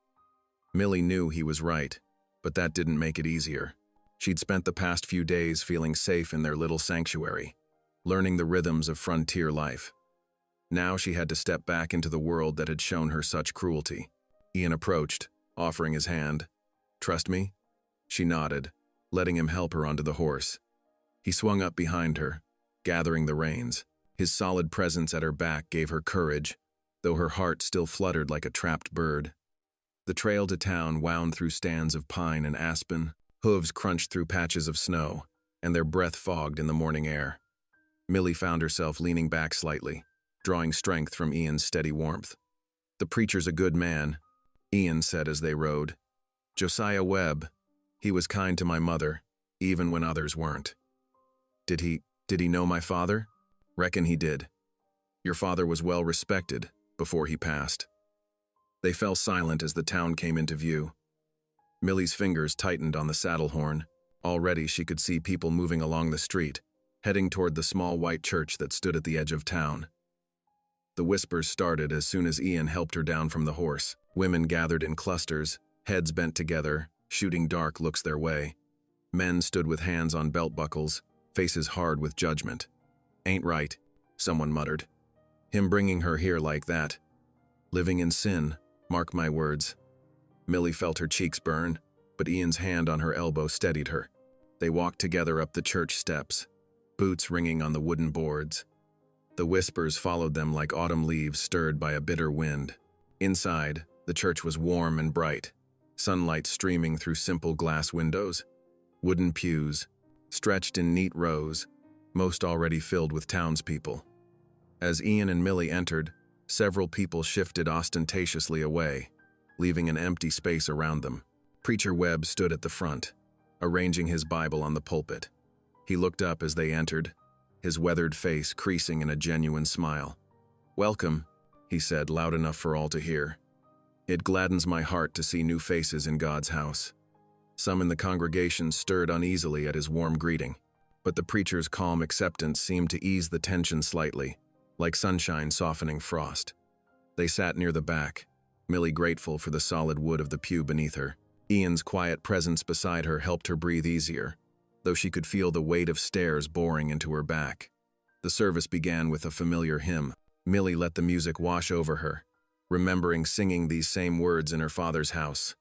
Millie knew he was right, but that didn't make it easier. She'd spent the past few days feeling safe in their little sanctuary, learning the rhythms of frontier life. Now she had to step back into the world that had shown her such cruelty. Ian approached, offering his hand. "Trust me?" She nodded, letting him help her onto the horse. He swung up behind her, gathering the reins. His solid presence at her back gave her courage, though her heart still fluttered like a trapped bird. The trail to town wound through stands of pine and aspen, hooves crunched through patches of snow, and their breath fogged in the morning air. Millie found herself leaning back slightly, drawing strength from Ian's steady warmth. "The preacher's a good man," Ian said as they rode. "Josiah Webb. He was kind to my mother, even when others weren't." Did he know my father?" "Reckon he did. Your father was well respected before he passed." They fell silent as the town came into view. Millie's fingers tightened on the saddle horn. Already she could see people moving along the street, heading toward the small white church that stood at the edge of town. The whispers started as soon as Ian helped her down from the horse. Women gathered in clusters, heads bent together, shooting dark looks their way. Men stood with hands on belt buckles, faces hard with judgment. "Ain't right," someone muttered. "Him bringing her here like that. Living in sin, mark my words." Millie felt her cheeks burn, but Ian's hand on her elbow steadied her. They walked together up the church steps, boots ringing on the wooden boards. The whispers followed them like autumn leaves stirred by a bitter wind. Inside, the church was warm and bright, sunlight streaming through simple glass windows. Wooden pews, stretched in neat rows, most already filled with townspeople. As Ian and Millie entered, several people shifted ostentatiously away, leaving an empty space around them. Preacher Webb stood at the front, arranging his Bible on the pulpit. He looked up as they entered, his weathered face creasing in a genuine smile. "Welcome," he said loud enough for all to hear. "It gladdens my heart to see new faces in God's house." Some in the congregation stirred uneasily at his warm greeting, but the preacher's calm acceptance seemed to ease the tension slightly, like sunshine softening frost. They sat near the back, Millie grateful for the solid wood of the pew beneath her. Ian's quiet presence beside her helped her breathe easier, though she could feel the weight of stairs boring into her back. The service began with a familiar hymn. Millie let the music wash over her, remembering singing these same words in her father's house.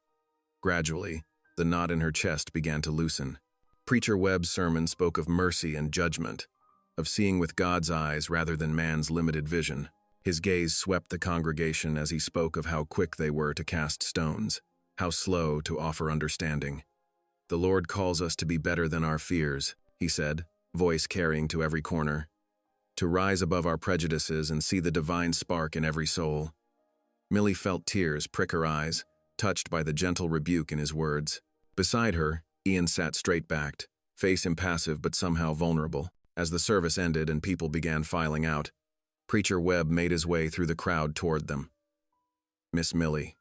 Gradually, the knot in her chest began to loosen. Preacher Webb's sermon spoke of mercy and judgment, of seeing with God's eyes rather than man's limited vision. His gaze swept the congregation as he spoke of how quick they were to cast stones, how slow to offer understanding. "The Lord calls us to be better than our fears," he said, voice carrying to every corner. "To rise above our prejudices and see the divine spark in every soul." Millie felt tears prick her eyes, touched by the gentle rebuke in his words. Beside her, Ian sat straight-backed, face impassive but somehow vulnerable. As the service ended and people began filing out, Preacher Webb made his way through the crowd toward them. "Miss Millie,"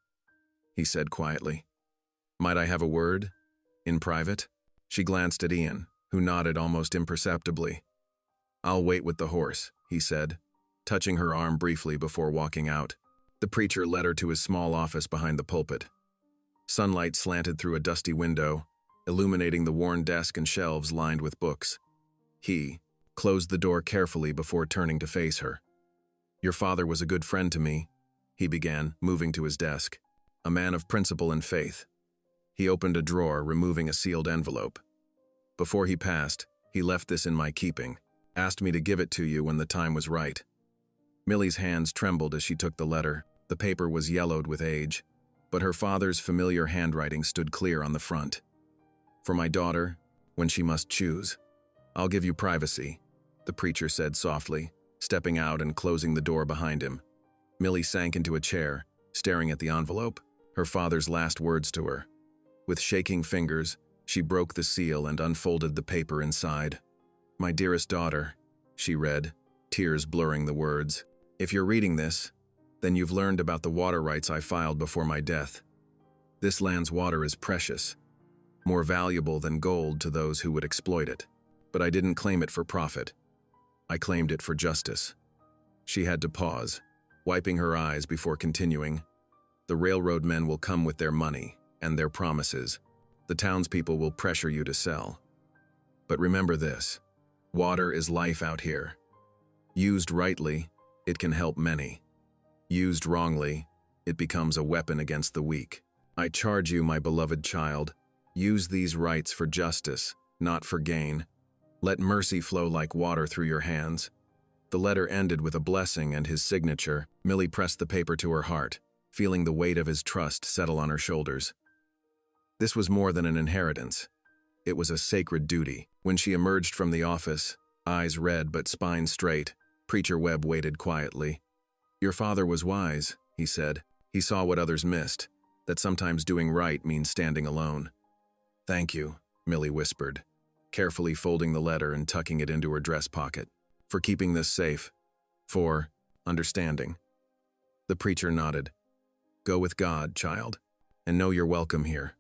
he said quietly. "Might I have a word? In private?" She glanced at Ian, who nodded almost imperceptibly. "I'll wait with the horse," he said, touching her arm briefly before walking out. The preacher led her to his small office behind the pulpit. Sunlight slanted through a dusty window, illuminating the worn desk and shelves lined with books. He closed the door carefully before turning to face her. "Your father was a good friend to me," he began, moving to his desk. "A man of principle and faith." He opened a drawer, removing a sealed envelope. "Before he passed, he left this in my keeping. Asked me to give it to you when the time was right." Millie's hands trembled as she took the letter. The paper was yellowed with age, but her father's familiar handwriting stood clear on the front. "For my daughter, when she must choose. I'll give you privacy," the preacher said softly, stepping out and closing the door behind him. Millie sank into a chair, staring at the envelope, her father's last words to her. With shaking fingers, she broke the seal and unfolded the paper inside. "My dearest daughter," she read, tears blurring the words. "If you're reading this, then you've learned about the water rights I filed before my death. This land's water is precious, more valuable than gold to those who would exploit it. But I didn't claim it for profit. I claimed it for justice." She had to pause, wiping her eyes before continuing. "The railroad men will come with their money and their promises. The townspeople will pressure you to sell. But remember this, water is life out here. Used rightly, it can help many. Used wrongly, it becomes a weapon against the weak. I charge you, my beloved child, use these rights for justice, not for gain. Let mercy flow like water through your hands." The letter ended with a blessing and his signature. Millie pressed the paper to her heart, feeling the weight of his trust settle on her shoulders. This was more than an inheritance. It was a sacred duty. When she emerged from the office, eyes red but spine straight, Preacher Webb waited quietly. "Your father was wise," he said. "He saw what others missed, that sometimes doing right means standing alone." "Thank you," Millie whispered, carefully folding the letter and tucking it into her dress pocket. "For keeping this safe. For understanding." The preacher nodded. "Go with God, child, and know you're welcome here,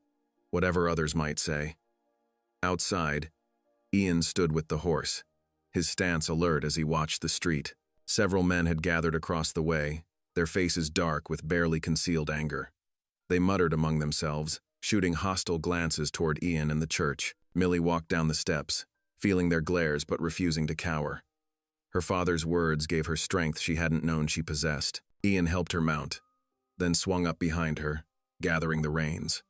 whatever others might say." Outside, Ian stood with the horse, his stance alert as he watched the street. Several men had gathered across the way, their faces dark with barely concealed anger. They muttered among themselves, shooting hostile glances toward Ian and the church. Millie walked down the steps, feeling their glares but refusing to cower. Her father's words gave her strength she hadn't known she possessed. Ian helped her mount, then swung up behind her, gathering the reins.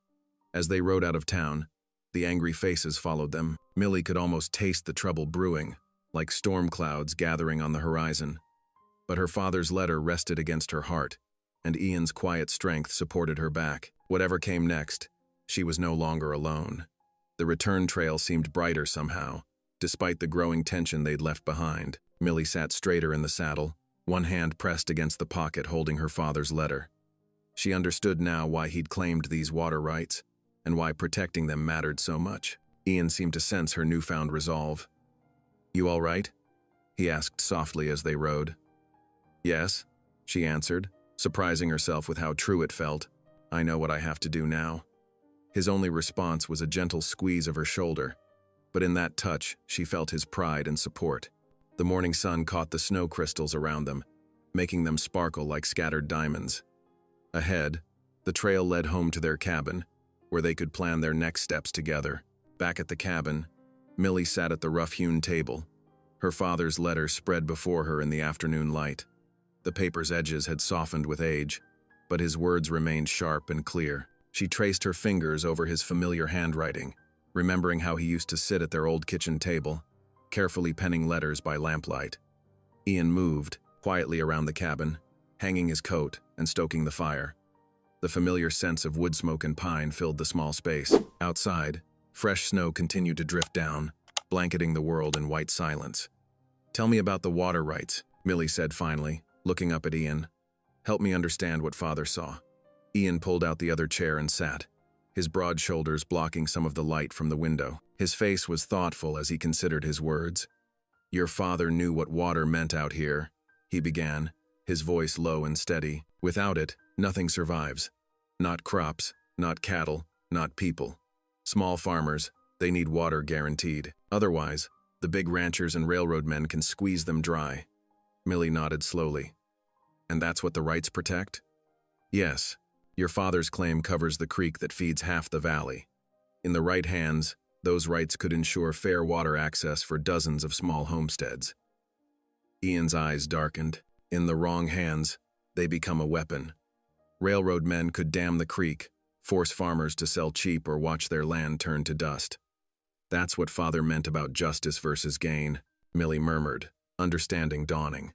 As they rode out of town, the angry faces followed them. Millie could almost taste the trouble brewing, like storm clouds gathering on the horizon. But her father's letter rested against her heart, and Ian's quiet strength supported her back. Whatever came next, she was no longer alone. The return trail seemed brighter somehow, despite the growing tension they'd left behind. Millie sat straighter in the saddle, one hand pressed against the pocket holding her father's letter. She understood now why he'd claimed these water rights, and why protecting them mattered so much. Ian seemed to sense her newfound resolve. "You all right?" he asked softly as they rode. "Yes," she answered, surprising herself with how true it felt. "I know what I have to do now." His only response was a gentle squeeze of her shoulder, but in that touch she felt his pride and support. The morning sun caught the snow crystals around them, making them sparkle like scattered diamonds. Ahead, the trail led home to their cabin, where they could plan their next steps together. Back at the cabin, Millie sat at the rough-hewn table. Her father's letter spread before her in the afternoon light. The paper's edges had softened with age, but his words remained sharp and clear. She traced her fingers over his familiar handwriting, remembering how he used to sit at their old kitchen table, carefully penning letters by lamplight. Ian moved quietly around the cabin, hanging his coat and stoking the fire. The familiar scents of wood smoke and pine filled the small space. Outside, fresh snow continued to drift down, blanketing the world in white silence. "Tell me about the water rights," Millie said finally, looking up at Ian. Help me understand what Father saw. Ian pulled out the other chair and sat, his broad shoulders blocking some of the light from the window. His face was thoughtful as he considered his words. Your father knew what water meant out here, he began, his voice low and steady. Without it, nothing survives. Not crops, not cattle, not people. Small farmers, they need water guaranteed. Otherwise, the big ranchers and railroad men can squeeze them dry. Millie nodded slowly. And that's what the rights protect? Yes. Your father's claim covers the creek that feeds half the valley. In the right hands, those rights could ensure fair water access for dozens of small homesteads. Ian's eyes darkened. In the wrong hands, they become a weapon. Railroad men could dam the creek, force farmers to sell cheap or watch their land turn to dust. That's what Father meant about justice versus gain, Millie murmured, understanding dawning.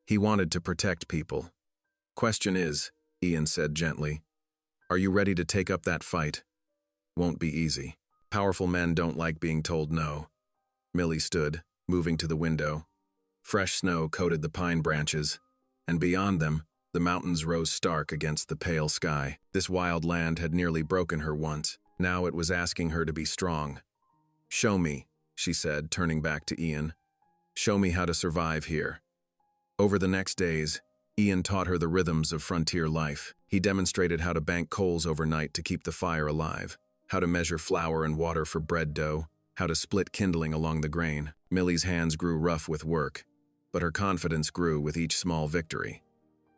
He wanted to protect people. Question is, Ian said gently, are you ready to take up that fight? Won't be easy. Powerful men don't like being told no. Millie stood, moving to the window. Fresh snow coated the pine branches, and beyond them, the mountains rose stark against the pale sky. This wild land had nearly broken her once. Now it was asking her to be strong. Show me, she said, turning back to Ian. Show me how to survive here. Over the next days, Ian taught her the rhythms of frontier life. He demonstrated how to bank coals overnight to keep the fire alive, how to measure flour and water for bread dough, how to split kindling along the grain. Millie's hands grew rough with work, but her confidence grew with each small victory.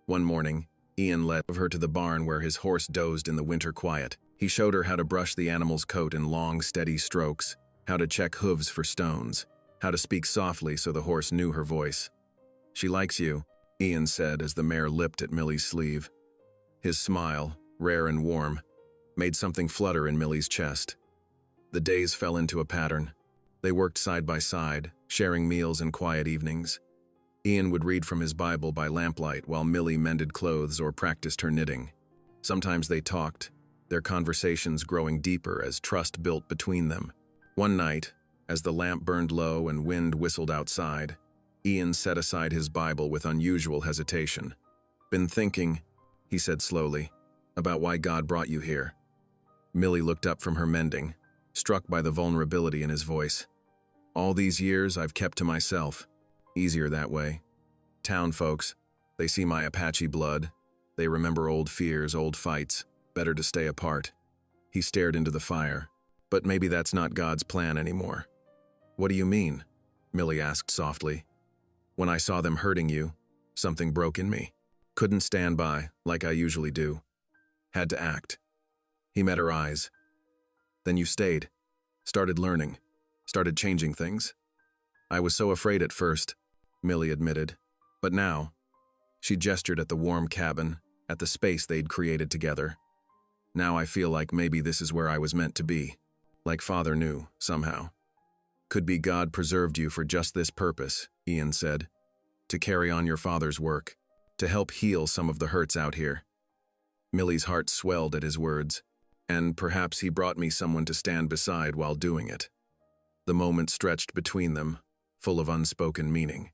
One morning, Ian led her to the barn where his horse dozed in the winter quiet. He showed her how to brush the animal's coat in long, steady strokes, how to check hooves for stones, how to speak softly so the horse knew her voice. She likes you, Ian said as the mare lipped at Millie's sleeve. His smile, rare and warm, made something flutter in Millie's chest. The days fell into a pattern. They worked side by side, sharing meals and quiet evenings. Ian would read from his Bible by lamplight while Millie mended clothes or practiced her knitting. Sometimes they talked, their conversations growing deeper as trust built between them. One night, as the lamp burned low and wind whistled outside, Ian set aside his Bible with unusual hesitation. Been thinking, he said slowly, about why God brought you here. Millie looked up from her mending, struck by the vulnerability in his voice. All these years I've kept to myself. Easier that way. Town folks, they see my Apache blood. They remember old fears, old fights. Better to stay apart. He stared into the fire. But maybe that's not God's plan anymore. What do you mean? Millie asked softly. When I saw them hurting you, something broke in me. Couldn't stand by, like I usually do. Had to act. He met her eyes. Then you stayed. Started learning. Started changing things. I was so afraid at first, Millie admitted. But now, she gestured at the warm cabin, at the space they'd created together. Now I feel like maybe this is where I was meant to be. Like Father knew, somehow. Could be God preserved you for just this purpose, Ian said. To carry on your father's work. To help heal some of the hurts out here. Millie's heart swelled at his words. And perhaps he brought me someone to stand beside while doing it. The moment stretched between them, full of unspoken meaning.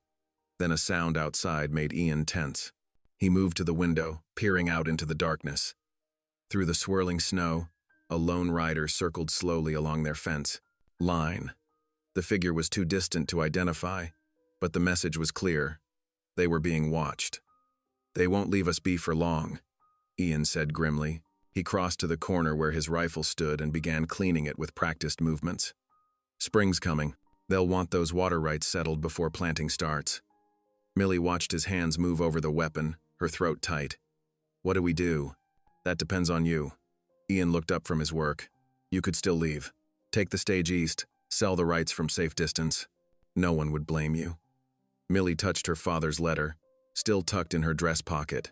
Then a sound outside made Ian tense. He moved to the window, peering out into the darkness. Through the swirling snow, a lone rider circled slowly along their fence line. The figure was too distant to identify, but the message was clear. They were being watched. They won't leave us be for long, Ian said grimly. He crossed to the corner where his rifle stood and began cleaning it with practiced movements. Spring's coming. They'll want those water rights settled before planting starts. Millie watched his hands move over the weapon, her throat tight. What do we do? That depends on you. Ian looked up from his work. You could still leave. Take the stage east, sell the rights from safe distance. No one would blame you. Millie touched her father's letter, still tucked in her dress pocket.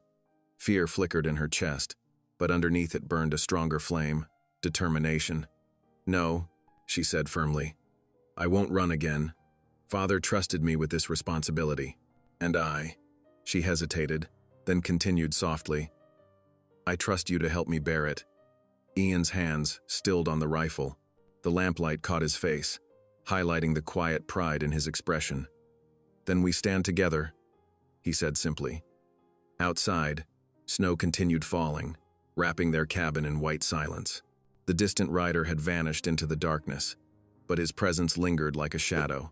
Fear flickered in her chest, but underneath it burned a stronger flame, determination. No, she said firmly. I won't run again. Father trusted me with this responsibility. And she hesitated, then continued softly. I trust you to help me bear it. Ian's hands stilled on the rifle. The lamplight caught his face, highlighting the quiet pride in his expression. Then we stand together, he said simply. Outside, snow continued falling, wrapping their cabin in white silence. The distant rider had vanished into the darkness, but his presence lingered like a shadow.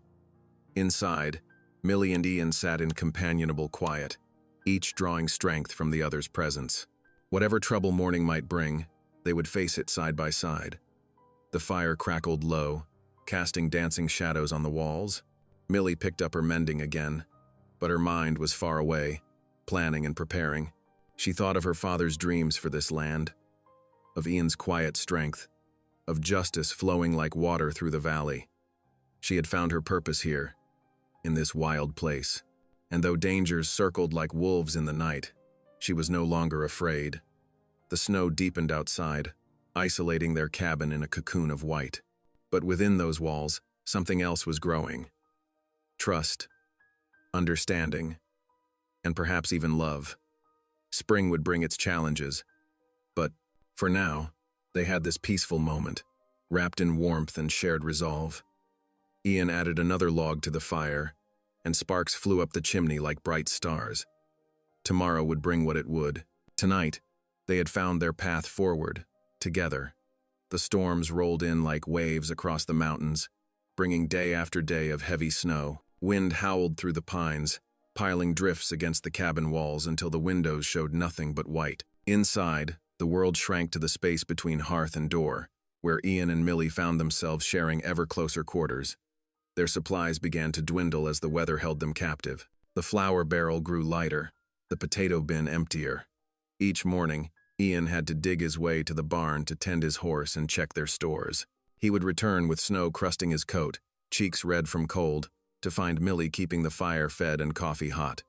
Inside, Millie and Ian sat in companionable quiet, each drawing strength from the other's presence. Whatever trouble morning might bring, they would face it side by side. The fire crackled low, casting dancing shadows on the walls. Millie picked up her mending again, but her mind was far away, planning and preparing. She thought of her father's dreams for this land, of Ian's quiet strength, of justice flowing like water through the valley. She had found her purpose here, in this wild place, and though dangers circled like wolves in the night, she was no longer afraid. The snow deepened outside, isolating their cabin in a cocoon of white. But within those walls, something else was growing. Trust, understanding, and perhaps even love. Spring would bring its challenges, but for now, they had this peaceful moment, wrapped in warmth and shared resolve. Ian added another log to the fire, and sparks flew up the chimney like bright stars. Tomorrow would bring what it would. Tonight, they had found their path forward, together. The storms rolled in like waves across the mountains, bringing day after day of heavy snow. Wind howled through the pines, piling drifts against the cabin walls until the windows showed nothing but white. Inside, the world shrank to the space between hearth and door, where Ian and Millie found themselves sharing ever closer quarters. Their supplies began to dwindle as the weather held them captive. The flour barrel grew lighter, the potato bin emptier. Each morning, Ian had to dig his way to the barn to tend his horse and check their stores. He would return with snow crusting his coat, cheeks red from cold, to find Millie keeping the fire fed and coffee hot.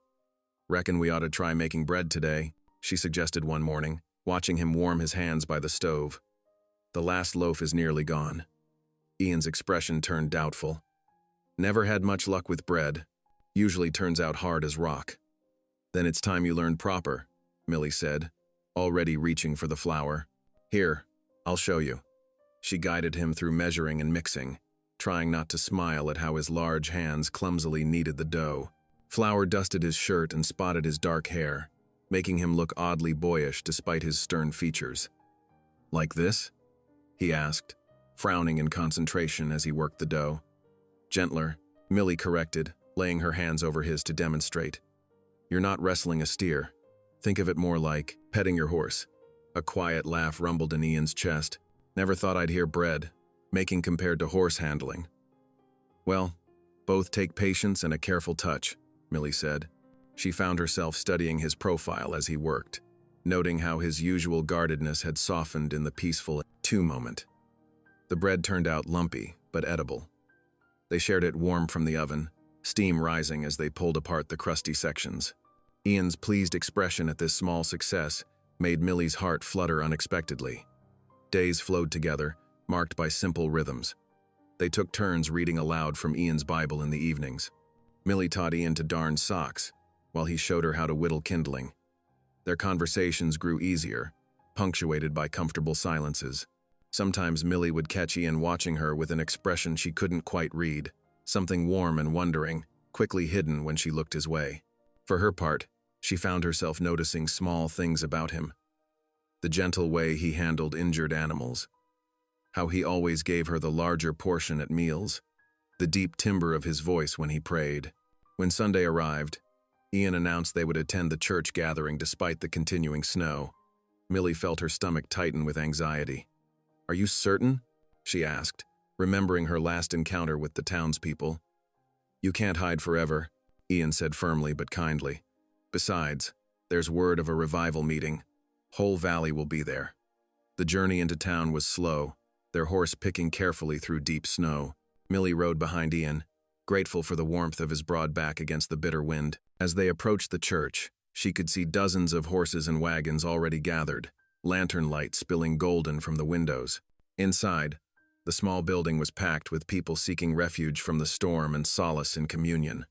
"Reckon we ought to try making bread today," she suggested one morning, watching him warm his hands by the stove. "The last loaf is nearly gone." Ian's expression turned doubtful. "Never had much luck with bread. Usually turns out hard as rock." "Then it's time you learned proper," Millie said, already reaching for the flour. "Here, I'll show you." She guided him through measuring and mixing, trying not to smile at how his large hands clumsily kneaded the dough. Flour dusted his shirt and spotted his dark hair, making him look oddly boyish despite his stern features. "Like this?" he asked, frowning in concentration as he worked the dough. "Gentler," Millie corrected, laying her hands over his to demonstrate. "You're not wrestling a steer. Think of it more like petting your horse." A quiet laugh rumbled in Ian's chest. "Never thought I'd hear bread making compared to horse handling." "Well, both take patience and a careful touch," Millie said. She found herself studying his profile as he worked, noting how his usual guardedness had softened in the peaceful two moment. The bread turned out lumpy, but edible. They shared it warm from the oven, steam rising as they pulled apart the crusty sections. Ian's pleased expression at this small success made Millie's heart flutter unexpectedly. Days flowed together, marked by simple rhythms. They took turns reading aloud from Ian's Bible in the evenings. Millie taught Ian to darn socks, while he showed her how to whittle kindling. Their conversations grew easier, punctuated by comfortable silences. Sometimes Millie would catch Ian watching her with an expression she couldn't quite read, something warm and wondering, quickly hidden when she looked his way. For her part, she found herself noticing small things about him. The gentle way he handled injured animals, how he always gave her the larger portion at meals, the deep timbre of his voice when he prayed. When Sunday arrived, Ian announced they would attend the church gathering despite the continuing snow. Millie felt her stomach tighten with anxiety. "Are you certain?" she asked, remembering her last encounter with the townspeople. "You can't hide forever," Ian said firmly but kindly. "Besides, there's word of a revival meeting. Whole valley will be there." The journey into town was slow, their horse picking carefully through deep snow. Millie rode behind Ian, grateful for the warmth of his broad back against the bitter wind. As they approached the church, she could see dozens of horses and wagons already gathered, lantern lights spilling golden from the windows. Inside, the small building was packed with people seeking refuge from the storm and solace in communion.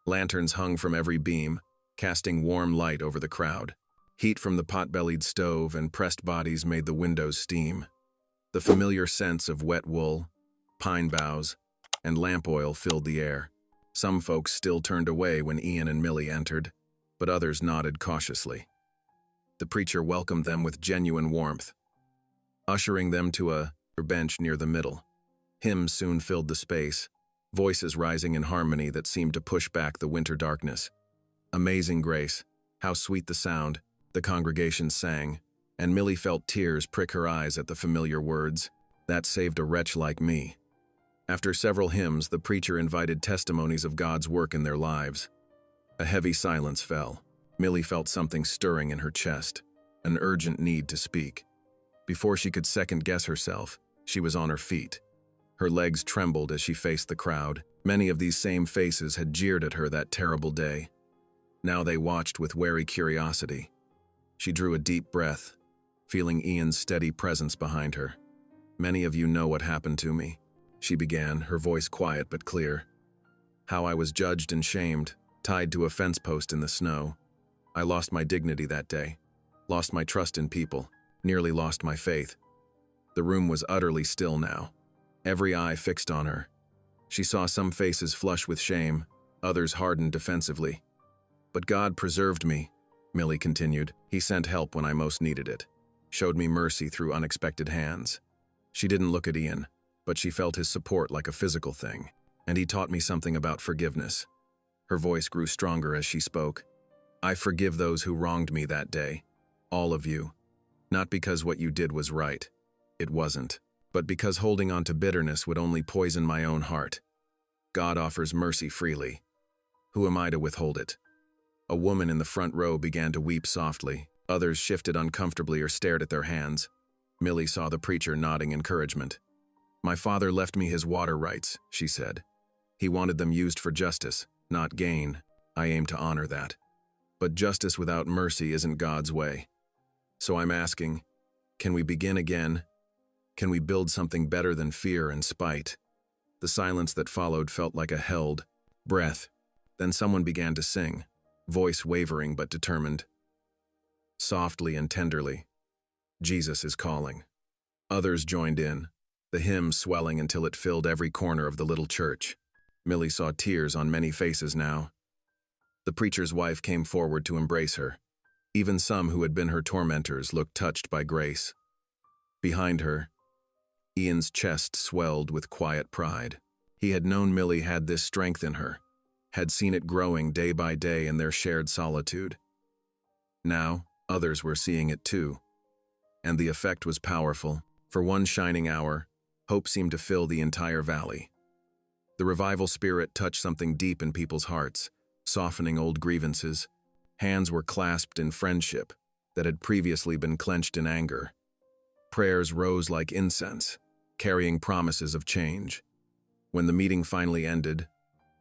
Lanterns hung from every beam, casting warm light over the crowd. Heat from the pot-bellied stove and pressed bodies made the windows steam. The familiar scents of wet wool, pine boughs, and lamp oil filled the air. Some folks still turned away when Ian and Millie entered, but others nodded cautiously. The preacher welcomed them with genuine warmth, ushering them to a bench near the middle. Hymns soon filled the space, voices rising in harmony that seemed to push back the winter darkness. Amazing grace, how sweet the sound, the congregation sang, and Millie felt tears prick her eyes at the familiar words, "That saved a wretch like me." After several hymns, the preacher invited testimonies of God's work in their lives. A heavy silence fell. Millie felt something stirring in her chest, an urgent need to speak. Before she could second-guess herself, she was on her feet. Her legs trembled as she faced the crowd. Many of these same faces had jeered at her that terrible day. Now they watched with wary curiosity. She drew a deep breath, feeling Ian's steady presence behind her. "Many of you know what happened to me," she began, her voice quiet but clear. "How I was judged and shamed, tied to a fence post in the snow. I lost my dignity that day, lost my trust in people, nearly lost my faith." The room was utterly still now, every eye fixed on her. She saw some faces flush with shame, others hardened defensively. "But God preserved me," Millie continued. "He sent help when I most needed it, showed me mercy through unexpected hands." She didn't look at Ian, but she felt his support like a physical thing. "And he taught me something about forgiveness." Her voice grew stronger as she spoke. "I forgive those who wronged me that day, all of you. Not because what you did was right. It wasn't. But because holding on to bitterness would only poison my own heart. God offers mercy freely. Who am I to withhold it?" A woman in the front row began to weep softly. Others shifted uncomfortably or stared at their hands. Millie saw the preacher nodding encouragement. "My father left me his water rights," she said. "He wanted them used for justice, not gain. I aim to honor that. But justice without mercy isn't God's way. So I'm asking, can we begin again? Can we build something better than fear and spite?" The silence that followed felt like a held breath. Then someone began to sing, voice wavering but determined. Softly and tenderly, "Jesus is calling." Others joined in, the hymn swelling until it filled every corner of the little church. Millie saw tears on many faces now. The preacher's wife came forward to embrace her. Even some who had been her tormentors looked touched by grace. Behind her, Ian's chest swelled with quiet pride. He had known Millie had this strength in her, had seen it growing day by day in their shared solitude. Now, others were seeing it too. And the effect was powerful. For one shining hour, hope seemed to fill the entire valley. The revival spirit touched something deep in people's hearts, softening old grievances. Hands were clasped in friendship that had previously been clenched in anger. Prayers rose like incense, carrying promises of change. When the meeting finally ended,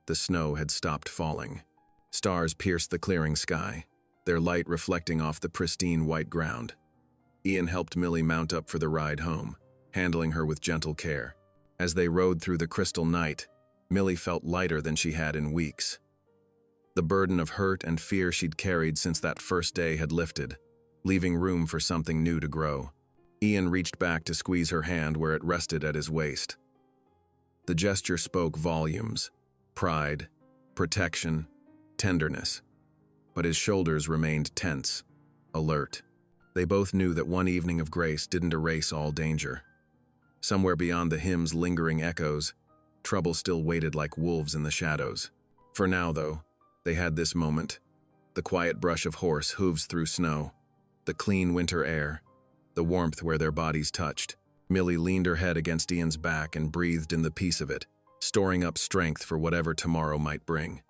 the snow had stopped falling. Stars pierced the clearing sky, their light reflecting off the pristine white ground. Ian helped Millie mount up for the ride home, handling her with gentle care. As they rode through the crystal night, Millie felt lighter than she had in weeks. The burden of hurt and fear she'd carried since that first day had lifted, leaving room for something new to grow. Ian reached back to squeeze her hand where it rested at his waist. The gesture spoke volumes: pride, protection, tenderness. But his shoulders remained tense, alert. They both knew that one evening of grace didn't erase all danger. Somewhere beyond the hymn's lingering echoes, trouble still waited like wolves in the shadows. For now, though, they had this moment: the quiet brush of horse hooves through snow, the clean winter air, the warmth where their bodies touched. Millie leaned her head against Ian's back and breathed in the peace of it, storing up strength for whatever tomorrow might bring.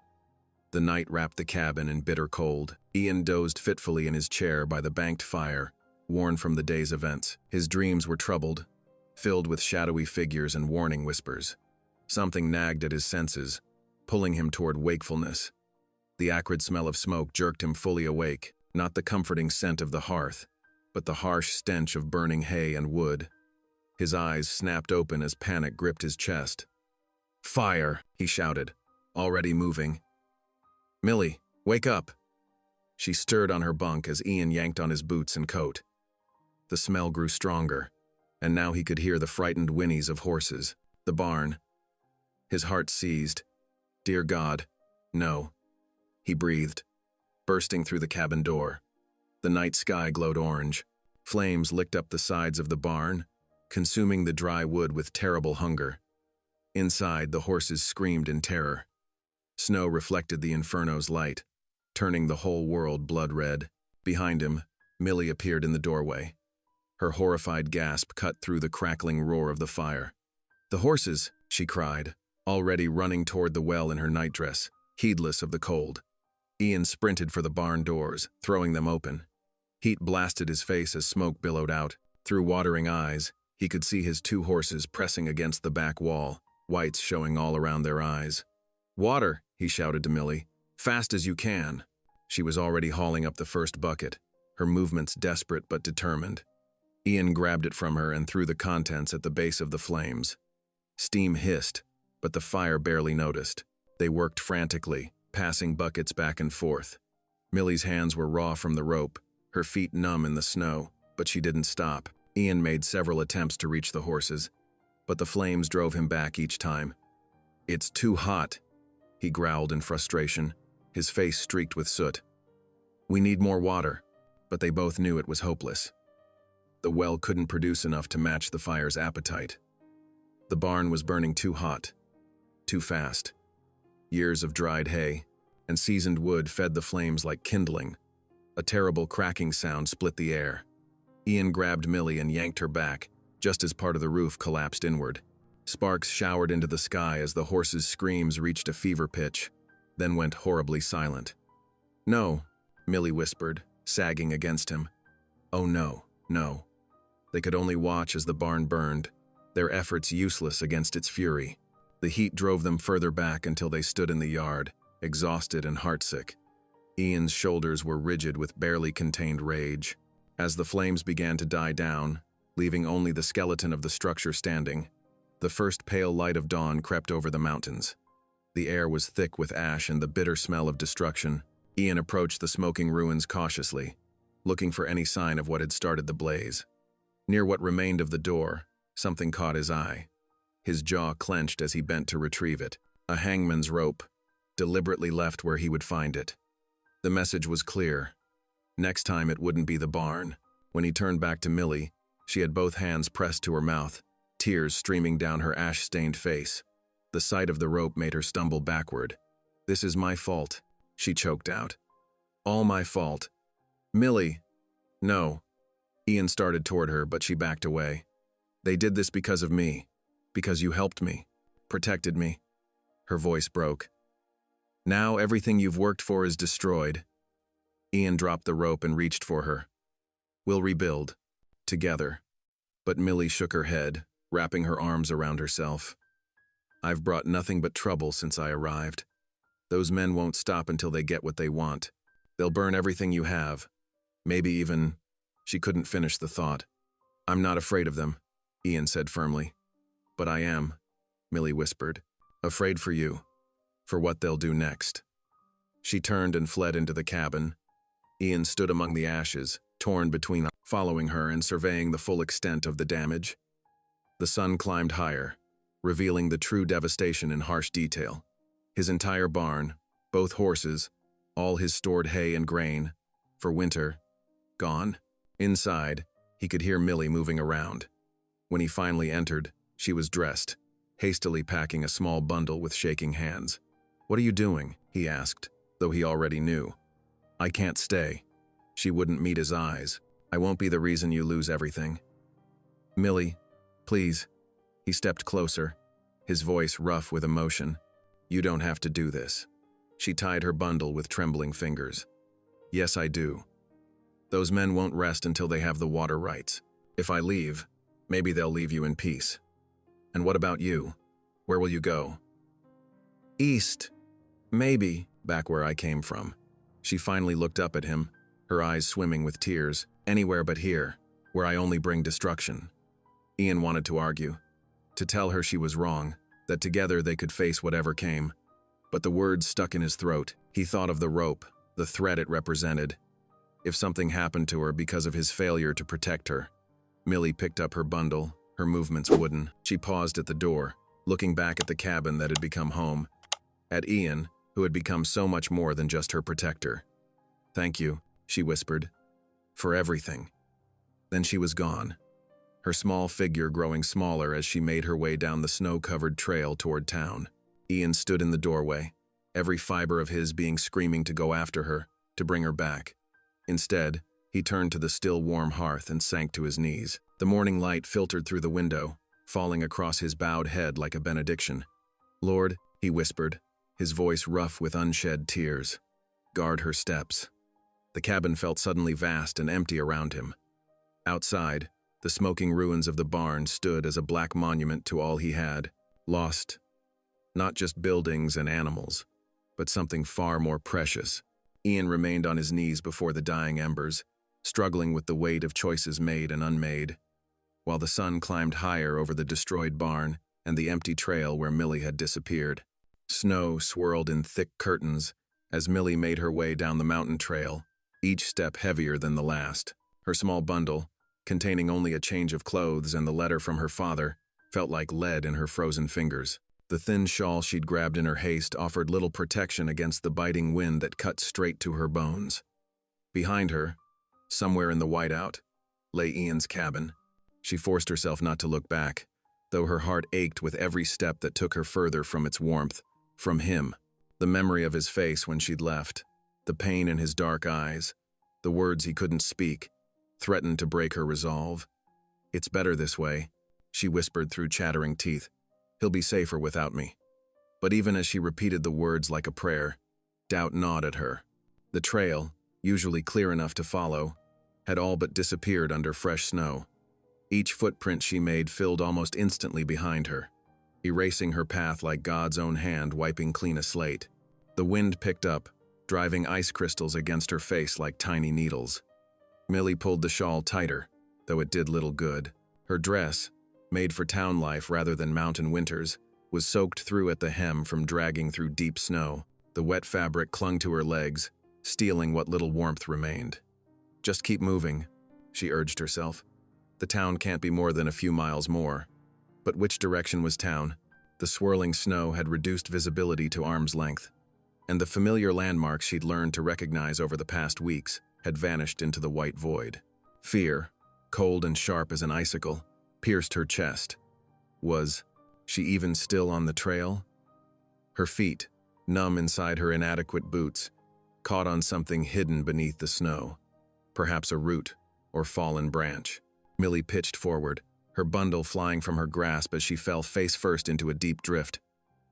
The night wrapped the cabin in bitter cold. Ian dozed fitfully in his chair by the banked fire, worn from the day's events. His dreams were troubled, filled with shadowy figures and warning whispers. Something nagged at his senses, pulling him toward wakefulness. The acrid smell of smoke jerked him fully awake, not the comforting scent of the hearth, but the harsh stench of burning hay and wood. His eyes snapped open as panic gripped his chest. "Fire!" he shouted, already moving. "Millie, wake up!" She stirred on her bunk as Ian yanked on his boots and coat. The smell grew stronger, and now he could hear the frightened whinnies of horses. The barn. His heart seized. "Dear God, no," he breathed. bursting through the cabin door. The night sky glowed orange. Flames licked up the sides of the barn, consuming the dry wood with terrible hunger. Inside, the horses screamed in terror. Snow reflected the inferno's light, turning the whole world blood-red. Behind him, Millie appeared in the doorway. Her horrified gasp cut through the crackling roar of the fire. "The horses!" she cried, already running toward the well in her nightdress, heedless of the cold. Ian sprinted for the barn doors, throwing them open. Heat blasted his face as smoke billowed out. Through watering eyes, he could see his 2 horses pressing against the back wall, whites showing all around their eyes. "Water!" he shouted to Millie. "Fast as you can!" She was already hauling up the first bucket, her movements desperate but determined. Ian grabbed it from her and threw the contents at the base of the flames. Steam hissed, but the fire barely noticed. They worked frantically, passing buckets back and forth. Millie's hands were raw from the rope, her feet numb in the snow, but she didn't stop. Ian made several attempts to reach the horses, but the flames drove him back each time. "It's too hot," he growled in frustration, his face streaked with soot. "We need more water," but they both knew it was hopeless. The well couldn't produce enough to match the fire's appetite. The barn was burning too hot, too fast. Years of dried hay and seasoned wood fed the flames like kindling. A terrible cracking sound split the air. Ian grabbed Millie and yanked her back, just as part of the roof collapsed inward. Sparks showered into the sky as the horses' screams reached a fever pitch, then went horribly silent. "No," Millie whispered, sagging against him. "Oh no, no." They could only watch as the barn burned, their efforts useless against its fury. The heat drove them further back until they stood in the yard, exhausted and heartsick. Ian's shoulders were rigid with barely contained rage. As the flames began to die down, leaving only the skeleton of the structure standing, the first pale light of dawn crept over the mountains. The air was thick with ash and the bitter smell of destruction. Ian approached the smoking ruins cautiously, looking for any sign of what had started the blaze. Near what remained of the door, something caught his eye. His jaw clenched as he bent to retrieve it. A hangman's rope, deliberately left where he would find it. The message was clear. Next time it wouldn't be the barn. When he turned back to Millie, she had both hands pressed to her mouth, tears streaming down her ash-stained face. The sight of the rope made her stumble backward. "This is my fault," she choked out. "All my fault. Millie!" "No." Ian started toward her, but she backed away. "They did this because of me. Because you helped me. Protected me." Her voice broke. "Now everything you've worked for is destroyed." Ian dropped the rope and reached for her. "We'll rebuild. Together." But Millie shook her head, wrapping her arms around herself. "I've brought nothing but trouble since I arrived. Those men won't stop until they get what they want. They'll burn everything you have. Maybe even—" She couldn't finish the thought. "I'm not afraid of them," Ian said firmly. "But I am," Millie whispered. "Afraid for you. For what they'll do next." She turned and fled into the cabin. Ian stood among the ashes, torn between, following her and surveying the full extent of the damage. The sun climbed higher, revealing the true devastation in harsh detail. His entire barn, both horses, all his stored hay and grain, for winter, gone. Inside, he could hear Millie moving around. When he finally entered, she was dressed, hastily packing a small bundle with shaking hands. "What are you doing?" he asked, though he already knew. "I can't stay." She wouldn't meet his eyes. "I won't be the reason you lose everything." "Millie, please." He stepped closer, his voice rough with emotion. "You don't have to do this." She tied her bundle with trembling fingers. "Yes, I do. Those men won't rest until they have the water rights. If I leave, maybe they'll leave you in peace. And what about you? Where will you go?" "East. Maybe, back where I came from." She finally looked up at him, her eyes swimming with tears. "Anywhere but here, where I only bring destruction." Ian wanted to argue, to tell her she was wrong, that together they could face whatever came. But the words stuck in his throat. He thought of the rope, the threat it represented. If something happened to her because of his failure to protect her. Millie picked up her bundle, her movements wooden. She paused at the door, looking back at the cabin that had become home. At Ian, who had become so much more than just her protector. "Thank you," she whispered, "for everything." Then she was gone, her small figure growing smaller as she made her way down the snow-covered trail toward town. Ian stood in the doorway, every fiber of his being screaming to go after her, to bring her back. Instead, he turned to the still warm hearth and sank to his knees. The morning light filtered through the window, falling across his bowed head like a benediction. "Lord," he whispered, his voice rough with unshed tears, "guard her steps." The cabin felt suddenly vast and empty around him. Outside, the smoking ruins of the barn stood as a black monument to all he had, lost. Not just buildings and animals, but something far more precious. Ian remained on his knees before the dying embers, struggling with the weight of choices made and unmade, while the sun climbed higher over the destroyed barn and the empty trail where Millie had disappeared. Snow swirled in thick curtains as Millie made her way down the mountain trail, each step heavier than the last. Her small bundle, containing only a change of clothes and the letter from her father, felt like lead in her frozen fingers. The thin shawl she'd grabbed in her haste offered little protection against the biting wind that cut straight to her bones. Behind her, somewhere in the whiteout, lay Ian's cabin. She forced herself not to look back, though her heart ached with every step that took her further from its warmth, from him. The memory of his face when she'd left, the pain in his dark eyes, the words he couldn't speak, threatened to break her resolve. "It's better this way," she whispered through chattering teeth. "He'll be safer without me." But even as she repeated the words like a prayer, doubt gnawed at her. The trail, usually clear enough to follow, had all but disappeared under fresh snow. Each footprint she made filled almost instantly behind her, erasing her path like God's own hand wiping clean a slate. The wind picked up, driving ice crystals against her face like tiny needles. Millie pulled the shawl tighter, though it did little good. Her dress, made for town life rather than mountain winters, was soaked through at the hem from dragging through deep snow. The wet fabric clung to her legs, stealing what little warmth remained. "Just keep moving," she urged herself. The town can't be more than a few miles more. But which direction was town? The swirling snow had reduced visibility to arm's length, and the familiar landmarks she'd learned to recognize over the past weeks had vanished into the white void. Fear, cold and sharp as an icicle, pierced her chest. Was she even still on the trail? Her feet, numb inside her inadequate boots, caught on something hidden beneath the snow, perhaps a root or fallen branch. Millie pitched forward, her bundle flying from her grasp as she fell face first into a deep drift.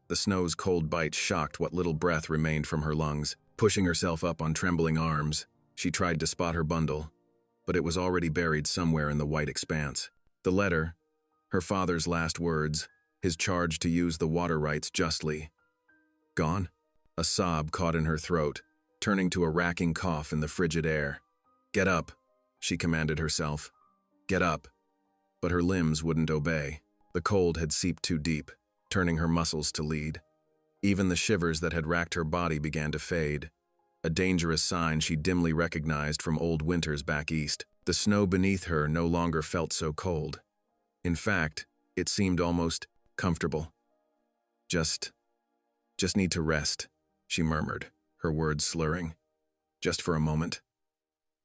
The snow's cold bite shocked what little breath remained from her lungs. Pushing herself up on trembling arms, she tried to spot her bundle, but it was already buried somewhere in the white expanse. The letter, her father's last words, his charge to use the water rights justly. Gone? A sob caught in her throat, turning to a racking cough in the frigid air. "Get up," she commanded herself. "Get up." But her limbs wouldn't obey. The cold had seeped too deep, turning her muscles to lead. Even the shivers that had racked her body began to fade, a dangerous sign she dimly recognized from old winters back east. The snow beneath her no longer felt so cold. In fact, it seemed almost comfortable. Just need to rest," she murmured, her words slurring. "Just for a moment."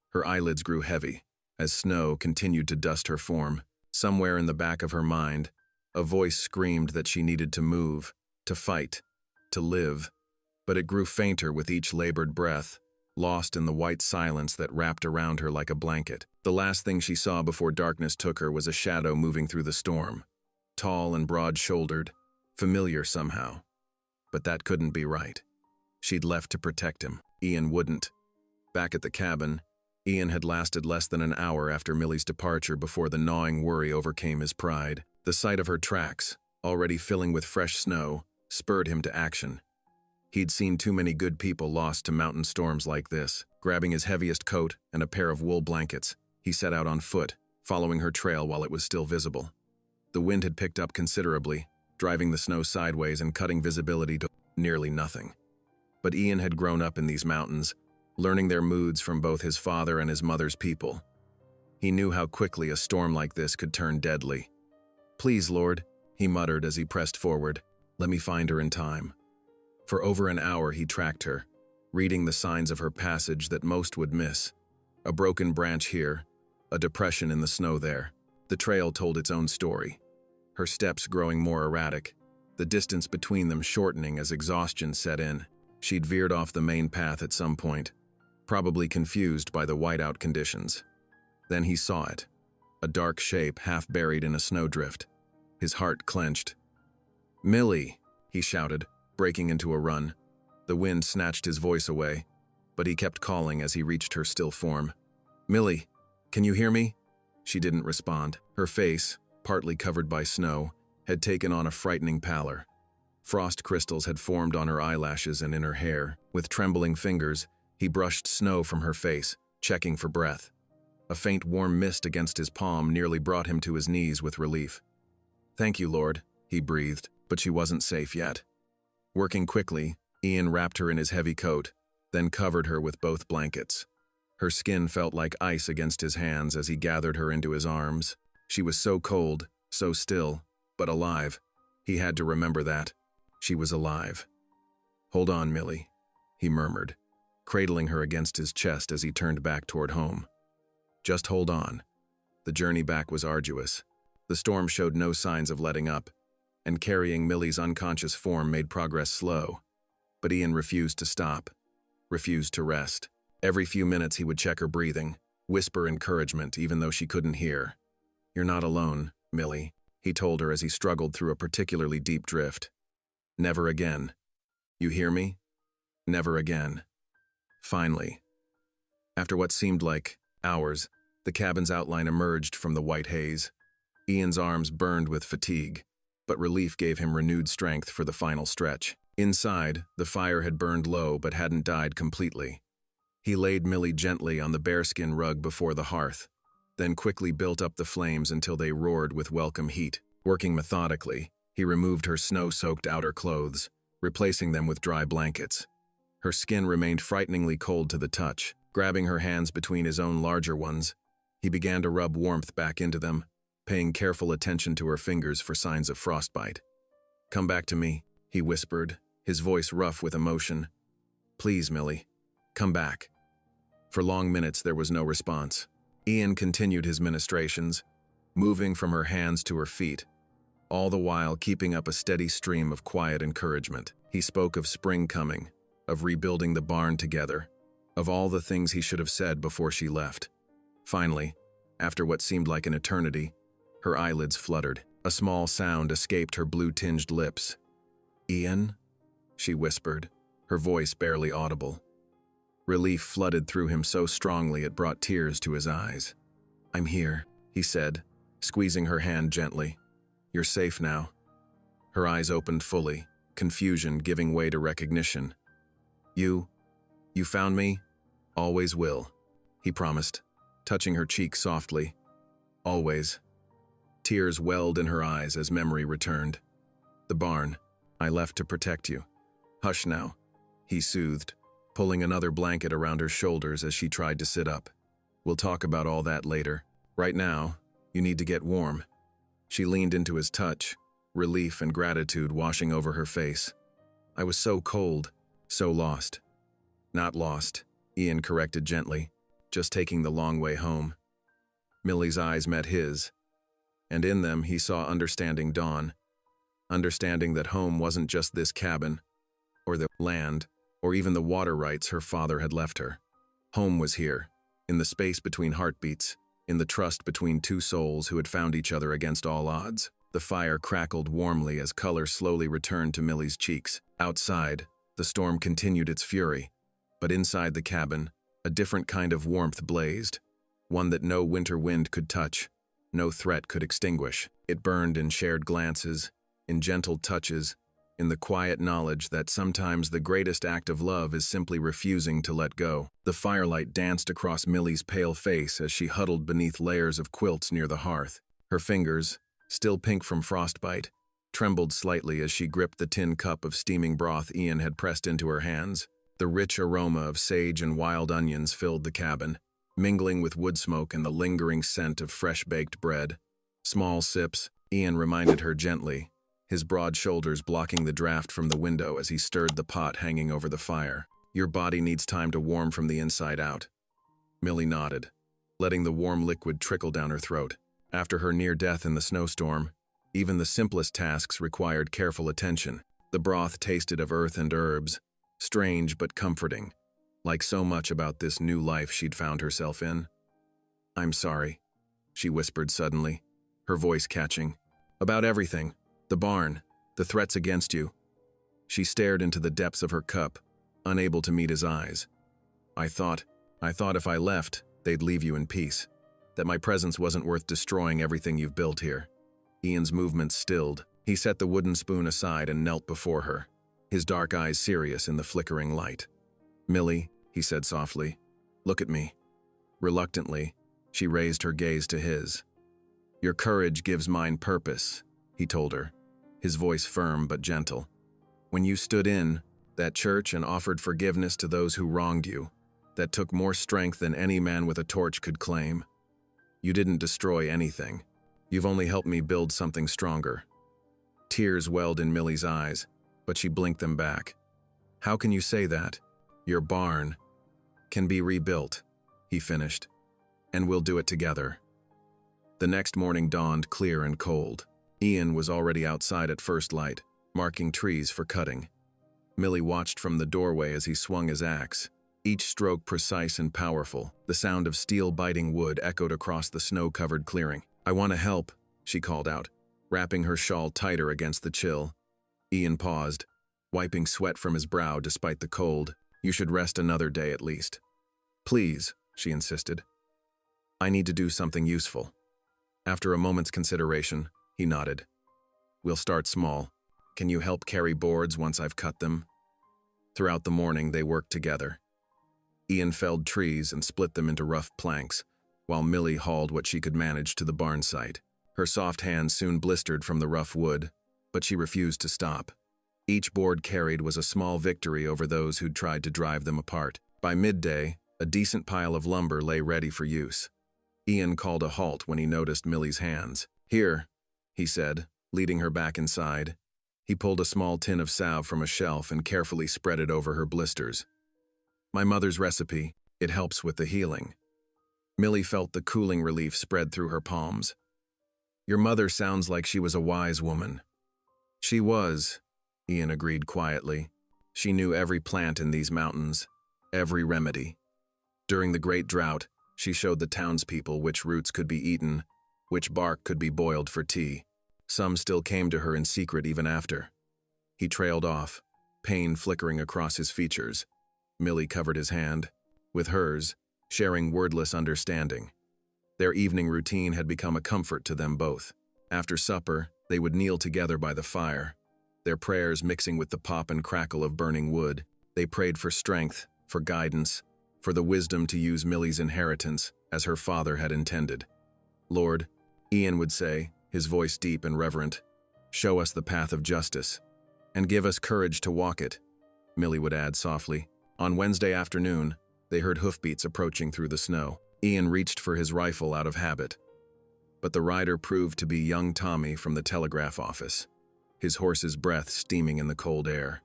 Her eyelids grew heavy as snow continued to dust her form. Somewhere in the back of her mind, a voice screamed that she needed to move, to fight, to live, but it grew fainter with each labored breath, lost in the white silence that wrapped around her like a blanket. The last thing she saw before darkness took her was a shadow moving through the storm, tall and broad-shouldered, familiar somehow. But that couldn't be right. She'd left to protect him. Ian wouldn't. Back at the cabin, Ian had lasted less than an hour after Millie's departure before the gnawing worry overcame his pride. The sight of her tracks, already filling with fresh snow, spurred him to action. He'd seen too many good people lost to mountain storms like this. Grabbing his heaviest coat and a pair of wool blankets, he set out on foot, following her trail while it was still visible. The wind had picked up considerably, driving the snow sideways and cutting visibility to nearly nothing. But Ian had grown up in these mountains, learning their moods from both his father and his mother's people. He knew how quickly a storm like this could turn deadly. "Please, Lord," he muttered as he pressed forward, "let me find her in time." For over an hour he tracked her, reading the signs of her passage that most would miss. A broken branch here, a depression in the snow there. The trail told its own story, her steps growing more erratic, the distance between them shortening as exhaustion set in. She'd veered off the main path at some point, probably confused by the whiteout conditions. Then he saw it, a dark shape half buried in a snowdrift. His heart clenched. "Millie!" he shouted, breaking into a run. The wind snatched his voice away, but he kept calling as he reached her still form. "Millie, can you hear me?" She didn't respond. Her face, partly covered by snow, had taken on a frightening pallor. Frost crystals had formed on her eyelashes and in her hair. With trembling fingers, he brushed snow from her face, checking for breath. A faint warm mist against his palm nearly brought him to his knees with relief. "Thank you, Lord," he breathed, but she wasn't safe yet. Working quickly, Ian wrapped her in his heavy coat, then covered her with both blankets. Her skin felt like ice against his hands as he gathered her into his arms. She was so cold, so still, but alive. He had to remember that. She was alive. "Hold on, Millie," he murmured, cradling her against his chest as he turned back toward home. Just hold on. The journey back was arduous. The storm showed no signs of letting up, and carrying Millie's unconscious form made progress slow. But Ian refused to stop, refused to rest. Every few minutes he would check her breathing, whisper encouragement even though she couldn't hear. "You're not alone, Millie," he told her as he struggled through a particularly deep drift. "Never again. You hear me? Never again." Finally, after what seemed like hours, the cabin's outline emerged from the white haze. Ian's arms burned with fatigue, but relief gave him renewed strength for the final stretch. Inside, the fire had burned low but hadn't died completely. He laid Millie gently on the bearskin rug before the hearth, then quickly built up the flames until they roared with welcome heat. Working methodically, he removed her snow-soaked outer clothes, replacing them with dry blankets. Her skin remained frighteningly cold to the touch. Grabbing her hands between his own larger ones, he began to rub warmth back into them, paying careful attention to her fingers for signs of frostbite. "Come back to me," he whispered, his voice rough with emotion. "Please, Millie, come back." For long minutes there was no response. Ian continued his ministrations, moving from her hands to her feet, all the while keeping up a steady stream of quiet encouragement. He spoke of spring coming, of rebuilding the barn together, of all the things he should have said before she left. Finally, after what seemed like an eternity, her eyelids fluttered. A small sound escaped her blue-tinged lips. "Ian?" she whispered, her voice barely audible. Relief flooded through him so strongly it brought tears to his eyes. "I'm here," he said, squeezing her hand gently. "You're safe now." Her eyes opened fully, confusion giving way to recognition. You found me? Always will," he promised, touching her cheek softly. "Always." Tears welled in her eyes as memory returned. "The barn. I left to protect you. Hush now," he soothed, pulling another blanket around her shoulders as she tried to sit up. "We'll talk about all that later. Right now, you need to get warm." She leaned into his touch, relief and gratitude washing over her face. "I was so cold, so lost." "Not lost," Ian corrected gently, "just taking the long way home." Millie's eyes met his, and in them he saw understanding dawn. Understanding that home wasn't just this cabin, or the land, or even the water rights her father had left her. Home was here, in the space between heartbeats, in the trust between two souls who had found each other against all odds. The fire crackled warmly as color slowly returned to Millie's cheeks. Outside, the storm continued its fury, but inside the cabin, a different kind of warmth blazed, one that no winter wind could touch, no threat could extinguish. It burned in shared glances, in gentle touches, in the quiet knowledge that sometimes the greatest act of love is simply refusing to let go. The firelight danced across Millie's pale face as she huddled beneath layers of quilts near the hearth. Her fingers, still pink from frostbite, trembled slightly as she gripped the tin cup of steaming broth Ian had pressed into her hands. The rich aroma of sage and wild onions filled the cabin, mingling with wood smoke and the lingering scent of fresh-baked bread. Small sips, Ian reminded her gently, his broad shoulders blocking the draft from the window as he stirred the pot hanging over the fire. Your body needs time to warm from the inside out. Millie nodded, letting the warm liquid trickle down her throat. After her near death in the snowstorm, even the simplest tasks required careful attention. The broth tasted of earth and herbs, strange but comforting, like so much about this new life she'd found herself in. "I'm sorry," she whispered suddenly, her voice catching. "About everything. The barn, the threats against you." She stared into the depths of her cup, unable to meet his eyes. I thought if I left, they'd leave you in peace. That my presence wasn't worth destroying everything you've built here." Ian's movements stilled. He set the wooden spoon aside and knelt before her, his dark eyes serious in the flickering light. "Millie," he said softly, "look at me." Reluctantly, she raised her gaze to his. "Your courage gives mine purpose," he told her, his voice firm but gentle. "When you stood in that church and offered forgiveness to those who wronged you, that took more strength than any man with a torch could claim. You didn't destroy anything. You've only helped me build something stronger." Tears welled in Millie's eyes, but she blinked them back. "How can you say that? Your barn can be rebuilt," he finished, "and we'll do it together." The next morning dawned clear and cold. Ian was already outside at first light, marking trees for cutting. Millie watched from the doorway as he swung his axe, each stroke precise and powerful. The sound of steel biting wood echoed across the snow-covered clearing. "I want to help," she called out, wrapping her shawl tighter against the chill. Ian paused, wiping sweat from his brow despite the cold. "You should rest another day at least." "Please," she insisted. "I need to do something useful." After a moment's consideration, he nodded. "We'll start small. Can you help carry boards once I've cut them?" Throughout the morning, they worked together. Ian felled trees and split them into rough planks, while Millie hauled what she could manage to the barn site. Her soft hands soon blistered from the rough wood, but she refused to stop. Each board carried was a small victory over those who'd tried to drive them apart. By midday, a decent pile of lumber lay ready for use. Ian called a halt when he noticed Millie's hands. "Here," he said, leading her back inside. He pulled a small tin of salve from a shelf and carefully spread it over her blisters. "My mother's recipe. It helps with the healing." Millie felt the cooling relief spread through her palms. "Your mother sounds like she was a wise woman." "She was," Ian agreed quietly. "She knew every plant in these mountains, every remedy. During the Great Drought, she showed the townspeople which roots could be eaten, which bark could be boiled for tea. Some still came to her in secret even after." He trailed off, pain flickering across his features. Millie covered his hand, with hers, sharing wordless understanding. Their evening routine had become a comfort to them both. After supper, they would kneel together by the fire, their prayers mixing with the pop and crackle of burning wood. They prayed for strength, for guidance, for the wisdom to use Millie's inheritance as her father had intended. "Lord," Ian would say, his voice deep and reverent, "show us the path of justice, and give us courage to walk it," Millie would add softly. On Wednesday afternoon, they heard hoofbeats approaching through the snow. Ian reached for his rifle out of habit, but the rider proved to be young Tommy from the telegraph office, his horse's breath steaming in the cold air.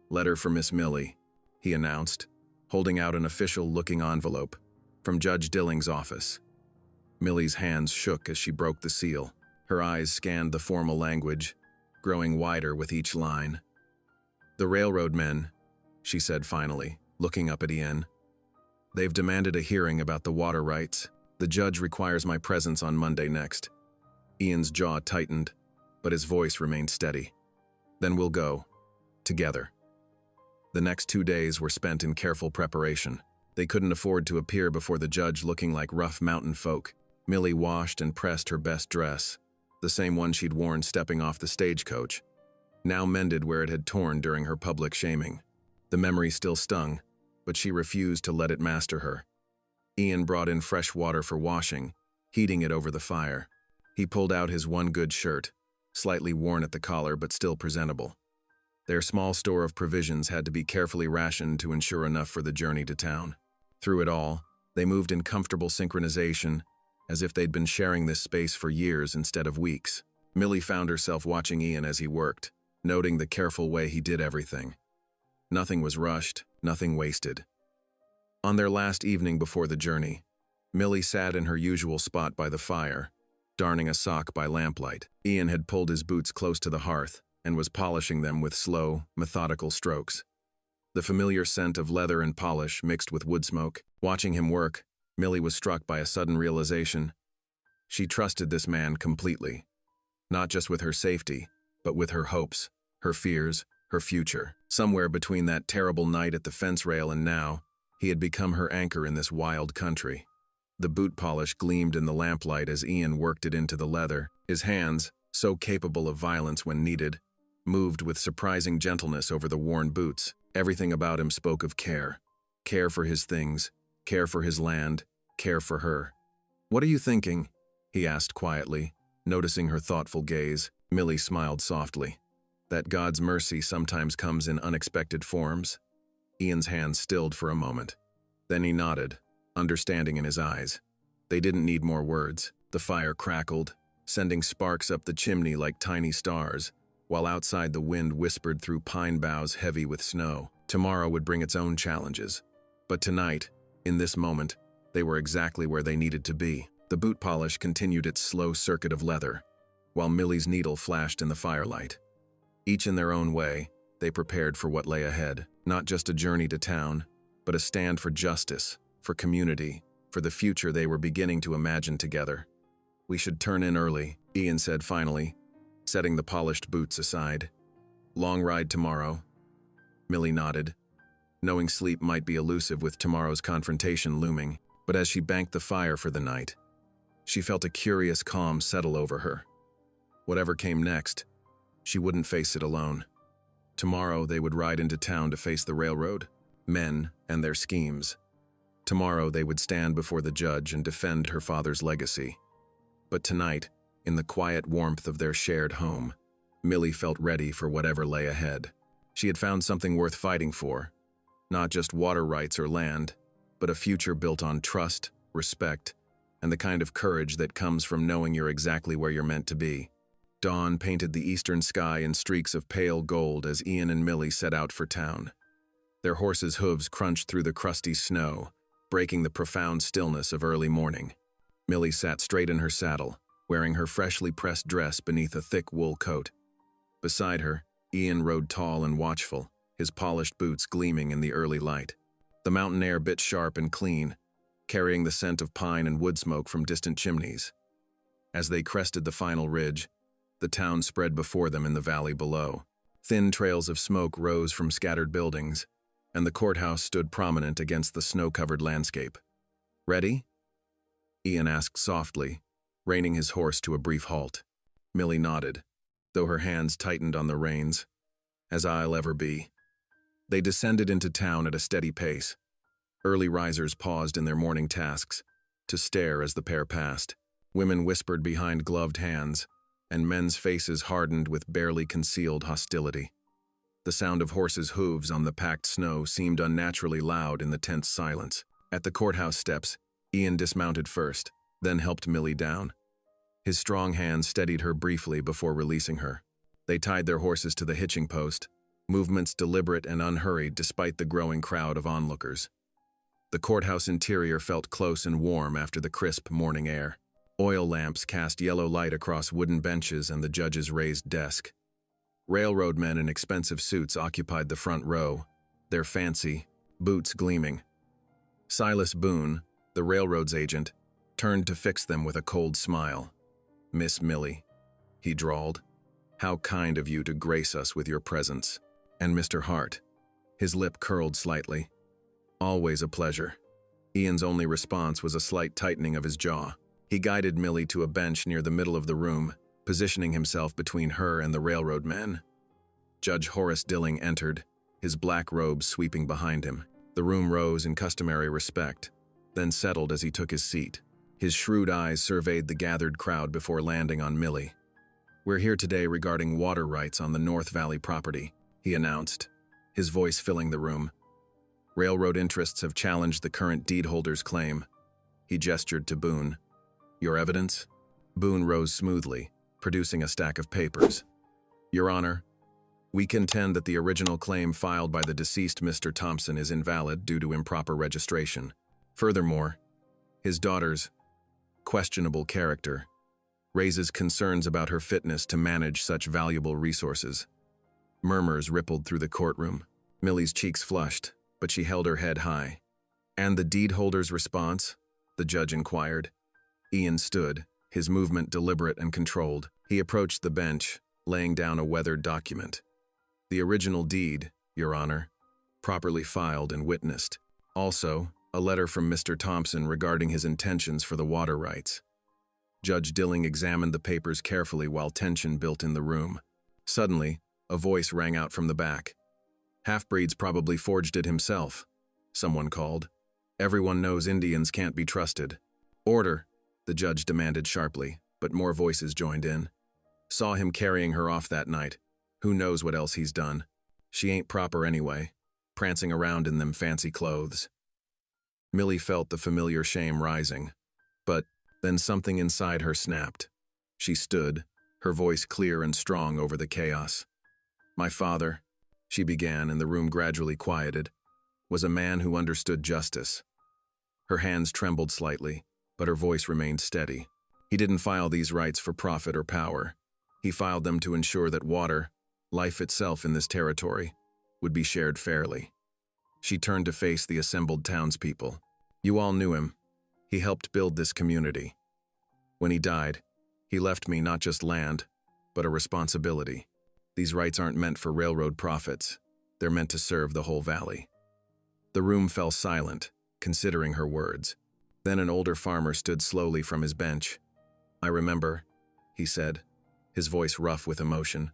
"Letter for Miss Millie," he announced, holding out an official-looking envelope from Judge Dilling's office. Millie's hands shook as she broke the seal. Her eyes scanned the formal language, growing wider with each line. "The railroad men," she said finally, looking up at Ian. "They've demanded a hearing about the water rights. The judge requires my presence on Monday next." Ian's jaw tightened, but his voice remained steady. "Then we'll go. Together." The next 2 days were spent in careful preparation. They couldn't afford to appear before the judge looking like rough mountain folk. Millie washed and pressed her best dress, the same one she'd worn stepping off the stagecoach, now mended where it had torn during her public shaming. The memory still stung, but she refused to let it master her. Ian brought in fresh water for washing, heating it over the fire. He pulled out his one good shirt, slightly worn at the collar but still presentable. Their small store of provisions had to be carefully rationed to ensure enough for the journey to town. Through it all, they moved in comfortable synchronization, as if they'd been sharing this space for years instead of weeks. Millie found herself watching Ian as he worked, noting the careful way he did everything. Nothing was rushed, nothing wasted. On their last evening before the journey, Millie sat in her usual spot by the fire, darning a sock by lamplight. Ian had pulled his boots close to the hearth and was polishing them with slow, methodical strokes. The familiar scent of leather and polish mixed with wood smoke. Watching him work, Millie was struck by a sudden realization. She trusted this man completely, not just with her safety, but with her hopes, her fears, her future. Somewhere between that terrible night at the fence rail and now, he had become her anchor in this wild country. The boot polish gleamed in the lamplight as Ian worked it into the leather. His hands, so capable of violence when needed, moved with surprising gentleness over the worn boots. Everything about him spoke of care. Care for his things, care for his land, care for her. "What are you thinking?" he asked quietly, noticing her thoughtful gaze. Millie smiled softly. That God's mercy sometimes comes in unexpected forms. Ian's hands stilled for a moment. Then he nodded, understanding in his eyes. They didn't need more words. The fire crackled, sending sparks up the chimney like tiny stars, while outside the wind whispered through pine boughs heavy with snow. Tomorrow would bring its own challenges. But tonight, in this moment, they were exactly where they needed to be. The boot polish continued its slow circuit of leather, while Millie's needle flashed in the firelight. Each in their own way, they prepared for what lay ahead. Not just a journey to town, but a stand for justice, for community, for the future they were beginning to imagine together. "We should turn in early," Ian said finally, setting the polished boots aside. "Long ride tomorrow." Millie nodded, knowing sleep might be elusive with tomorrow's confrontation looming, but as she banked the fire for the night, she felt a curious calm settle over her. Whatever came next, she wouldn't face it alone. Tomorrow they would ride into town to face the railroad, men, and their schemes. Tomorrow they would stand before the judge and defend her father's legacy. But tonight, in the quiet warmth of their shared home, Millie felt ready for whatever lay ahead. She had found something worth fighting for, not just water rights or land, but a future built on trust, respect, and the kind of courage that comes from knowing you're exactly where you're meant to be. Dawn painted the eastern sky in streaks of pale gold as Ian and Millie set out for town. Their horses' hooves crunched through the crusty snow, breaking the profound stillness of early morning. Millie sat straight in her saddle, wearing her freshly pressed dress beneath a thick wool coat. Beside her, Ian rode tall and watchful, his polished boots gleaming in the early light. The mountain air bit sharp and clean, carrying the scent of pine and wood smoke from distant chimneys. As they crested the final ridge, the town spread before them in the valley below. Thin trails of smoke rose from scattered buildings, and the courthouse stood prominent against the snow-covered landscape. "Ready?" Ian asked softly, reining his horse to a brief halt. Millie nodded, though her hands tightened on the reins. "As I'll ever be." They descended into town at a steady pace. Early risers paused in their morning tasks, to stare as the pair passed. Women whispered behind gloved hands, and men's faces hardened with barely concealed hostility. The sound of horses' hooves on the packed snow seemed unnaturally loud in the tense silence. At the courthouse steps, Ian dismounted first, then helped Millie down. His strong hand steadied her briefly before releasing her. They tied their horses to the hitching post, movements deliberate and unhurried despite the growing crowd of onlookers. The courthouse interior felt close and warm after the crisp morning air. Oil lamps cast yellow light across wooden benches and the judge's raised desk. Railroad men in expensive suits occupied the front row, their fancy, boots gleaming. Silas Boone, the railroad's agent, turned to fix them with a cold smile. "Miss Millie," he drawled, "how kind of you to grace us with your presence." And Mr. Hart, his lip curled slightly. "Always a pleasure." Ian's only response was a slight tightening of his jaw. He guided Millie to a bench near the middle of the room, positioning himself between her and the railroad men. Judge Horace Dilling entered, his black robe sweeping behind him. The room rose in customary respect, then settled as he took his seat. His shrewd eyes surveyed the gathered crowd before landing on Millie. "We're here today regarding water rights on the North Valley property," he announced, his voice filling the room. "Railroad interests have challenged the current deed holder's claim." He gestured to Boone. "Your evidence?" Boone rose smoothly, producing a stack of papers. "Your Honor, We contend that the original claim filed by the deceased Mr. Thompson is invalid due to improper registration. Furthermore, his daughter's questionable character raises concerns about her fitness to manage such valuable resources. Murmurs rippled through the courtroom. Millie's cheeks flushed, but she held her head high. "And the deed holder's response?" the judge inquired. Ian stood, his movement deliberate and controlled. He approached the bench, laying down a weathered document. "The original deed, Your Honor, properly filed and witnessed. Also, a letter from Mr. Thompson regarding his intentions for the water rights." Judge Dilling examined the papers carefully while tension built in the room. Suddenly, a voice rang out from the back. "Half-breed's probably forged it himself," someone called. "Everyone knows Indians can't be trusted." "Order," the judge demanded sharply, but more voices joined in. "Saw him carrying her off that night. Who knows what else he's done? She ain't proper anyway, prancing around in them fancy clothes." Millie felt the familiar shame rising, but then something inside her snapped. She stood, her voice clear and strong over the chaos. "My father," she began, and the room gradually quieted, "was a man who understood justice." Her hands trembled slightly, but her voice remained steady. "He didn't file these rights for profit or power. He filed them to ensure that water, life itself in this territory, would be shared fairly." She turned to face the assembled townspeople. "You all knew him. He helped build this community. When he died, he left me not just land, but a responsibility. These rights aren't meant for railroad profits. They're meant to serve the whole valley." The room fell silent, considering her words. Then an older farmer stood slowly from his bench. "I remember," he said, his voice rough with emotion.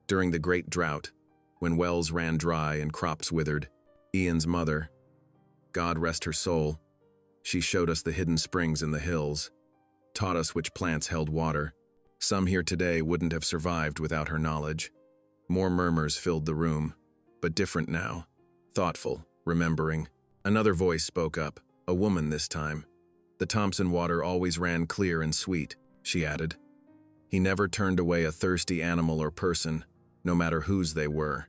"During the Great Drought, when wells ran dry and crops withered, Ian's mother, God rest her soul, she showed us the hidden springs in the hills, taught us which plants held water. Some here today wouldn't have survived without her knowledge." More murmurs filled the room, but different now, thoughtful, remembering. Another voice spoke up, a woman this time. "The Thompson water always ran clear and sweet," she added. "He never turned away a thirsty animal or person, no matter whose they were."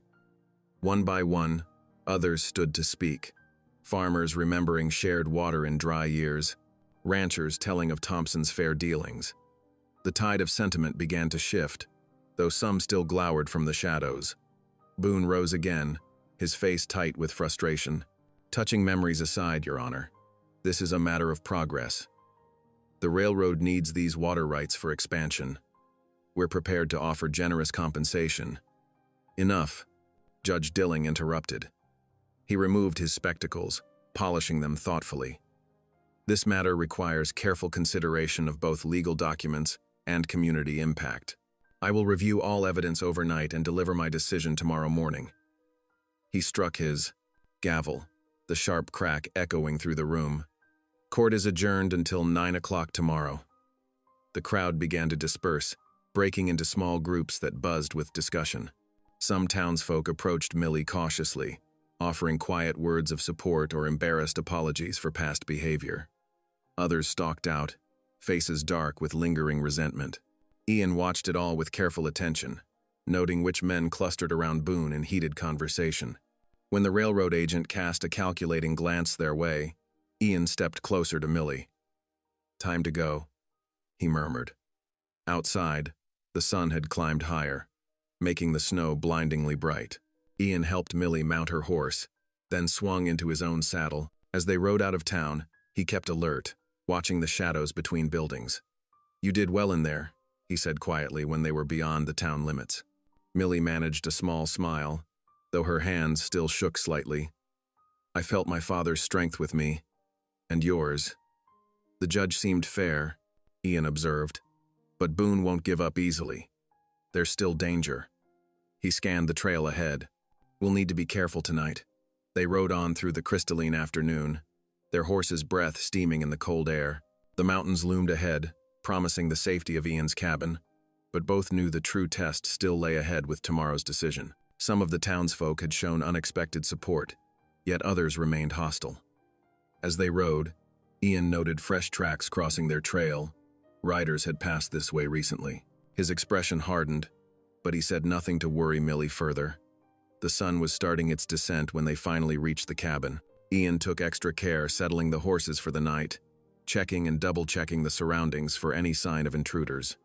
One by one, others stood to speak. Farmers remembering shared water in dry years, ranchers telling of Thompson's fair dealings. The tide of sentiment began to shift, though some still glowered from the shadows. Boone rose again, his face tight with frustration. "Touching memories aside, Your Honor, this is a matter of progress. The railroad needs these water rights for expansion. We're prepared to offer generous compensation." "Enough," Judge Dilling interrupted. He removed his spectacles, polishing them thoughtfully. "This matter requires careful consideration of both legal documents and community impact. I will review all evidence overnight and deliver my decision tomorrow morning." He struck his gavel, the sharp crack echoing through the room. "Court is adjourned until 9 o'clock tomorrow." The crowd began to disperse, breaking into small groups that buzzed with discussion. Some townsfolk approached Millie cautiously, offering quiet words of support or embarrassed apologies for past behavior. Others stalked out, faces dark with lingering resentment. Ian watched it all with careful attention, noting which men clustered around Boone in heated conversation. When the railroad agent cast a calculating glance their way, Ian stepped closer to Millie. "Time to go," he murmured. Outside, the sun had climbed higher, making the snow blindingly bright. Ian helped Millie mount her horse, then swung into his own saddle. As they rode out of town, he kept alert, watching the shadows between buildings. "You did well in there," he said quietly when they were beyond the town limits. Millie managed a small smile, though her hands still shook slightly. "I felt my father's strength with me, and yours." "The judge seemed fair," Ian observed, "but Boone won't give up easily. There's still danger." He scanned the trail ahead. "We'll need to be careful tonight." They rode on through the crystalline afternoon, their horses' breath steaming in the cold air. The mountains loomed ahead, promising the safety of Ian's cabin, but both knew the true test still lay ahead with tomorrow's decision. Some of the townsfolk had shown unexpected support, yet others remained hostile. As they rode, Ian noted fresh tracks crossing their trail. Riders had passed this way recently. His expression hardened. but he said nothing to worry Millie further. The sun was starting its descent when they finally reached the cabin. Ian took extra care settling the horses for the night, checking and double-checking the surroundings for any sign of intruders.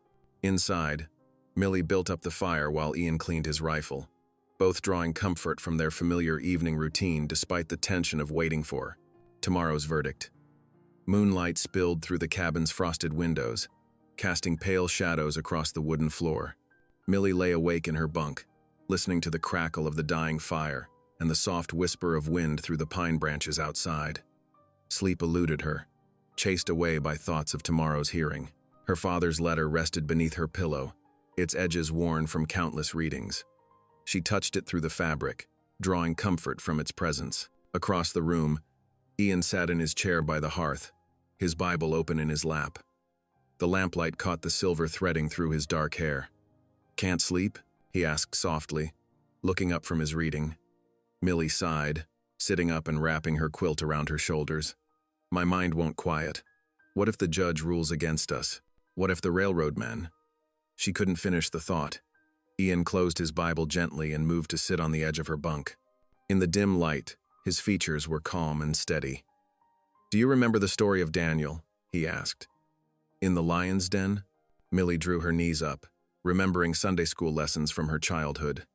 Inside, Millie built up the fire while Ian cleaned his rifle, both drawing comfort from their familiar evening routine despite the tension of waiting for tomorrow's verdict. Moonlight spilled through the cabin's frosted windows, casting pale shadows across the wooden floor. Millie lay awake in her bunk, listening to the crackle of the dying fire and the soft whisper of wind through the pine branches outside. Sleep eluded her, chased away by thoughts of tomorrow's hearing. Her father's letter rested beneath her pillow, its edges worn from countless readings. She touched it through the fabric, drawing comfort from its presence. Across the room, Ian sat in his chair by the hearth, his Bible open in his lap. The lamplight caught the silver threading through his dark hair. "Can't sleep?" he asked softly, looking up from his reading. Millie sighed, sitting up and wrapping her quilt around her shoulders. "My mind won't quiet. What if the judge rules against us? What if the railroad men?" She couldn't finish the thought. Ian closed his Bible gently and moved to sit on the edge of her bunk. In the dim light, his features were calm and steady. "Do you remember the story of Daniel?" he asked. "In the lion's den?" Millie drew her knees up, remembering Sunday school lessons from her childhood.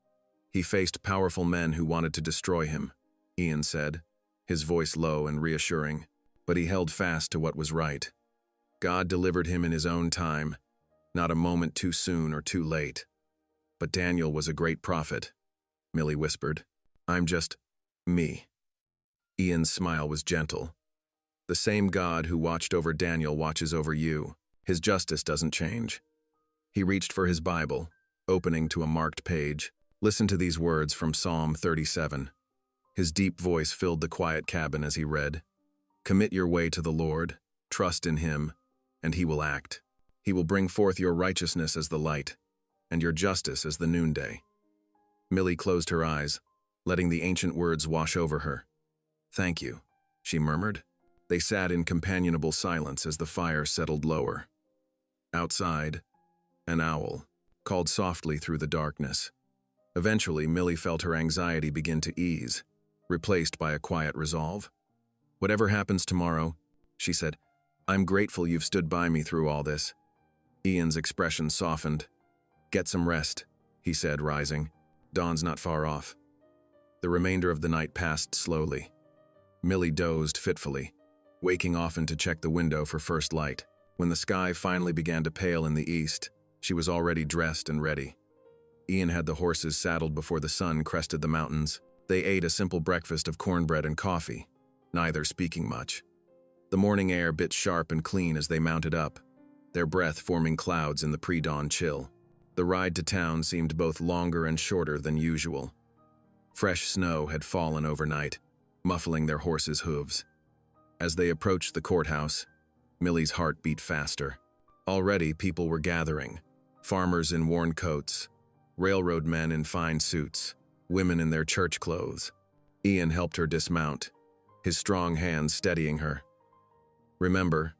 "He faced powerful men who wanted to destroy him," Ian said, his voice low and reassuring, but he held fast to what was right. "God delivered him in his own time, not a moment too soon or too late. But Daniel was a great prophet," Millie whispered. "I'm just me." Ian's smile was gentle. "The same God who watched over Daniel watches over you. His justice doesn't change." He reached for his Bible, opening to a marked page. Listen to these words from Psalm 37. His deep voice filled the quiet cabin as he read, "Commit your way to the Lord, trust in him, and he will act. He will bring forth your righteousness as the light, and your justice as the noonday." Millie closed her eyes, letting the ancient words wash over her. "Thank you," she murmured. They sat in companionable silence as the fire settled lower. Outside, an owl called softly through the darkness. Eventually, Millie felt her anxiety begin to ease, replaced by a quiet resolve. "Whatever happens tomorrow," she said, "I'm grateful you've stood by me through all this." Ian's expression softened. "Get some rest," he said, rising. "Dawn's not far off." The remainder of the night passed slowly. Millie dozed fitfully, waking often to check the window for first light. When the sky finally began to pale in the east, she was already dressed and ready. Ian had the horses saddled before the sun crested the mountains. They ate a simple breakfast of cornbread and coffee, neither speaking much. The morning air bit sharp and clean as they mounted up, their breath forming clouds in the pre-dawn chill. The ride to town seemed both longer and shorter than usual. Fresh snow had fallen overnight, muffling their horses' hooves. As they approached the courthouse, Millie's heart beat faster. Already people were gathering, farmers in worn coats, railroad men in fine suits, women in their church clothes. Ian helped her dismount, his strong hands steadying her. "Remember,"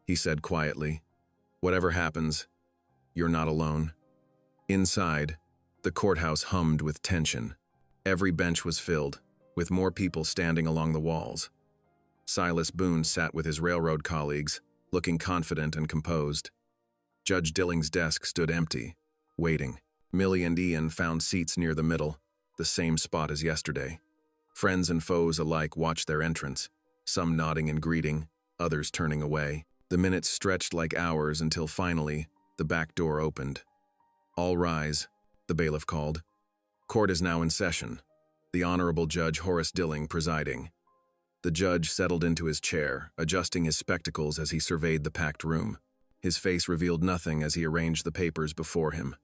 he said quietly, "whatever happens, you're not alone." Inside, the courthouse hummed with tension. Every bench was filled, with more people standing along the walls. Silas Boone sat with his railroad colleagues, looking confident and composed. Judge Dilling's desk stood empty, waiting. Millie and Ian found seats near the middle, the same spot as yesterday. Friends and foes alike watched their entrance, some nodding and greeting, others turning away. The minutes stretched like hours until finally, the back door opened. "All rise," the bailiff called. "Court is now in session." The Honorable Judge Horace Dilling presiding. The judge settled into his chair, adjusting his spectacles as he surveyed the packed room. His face revealed nothing as he arranged the papers before him.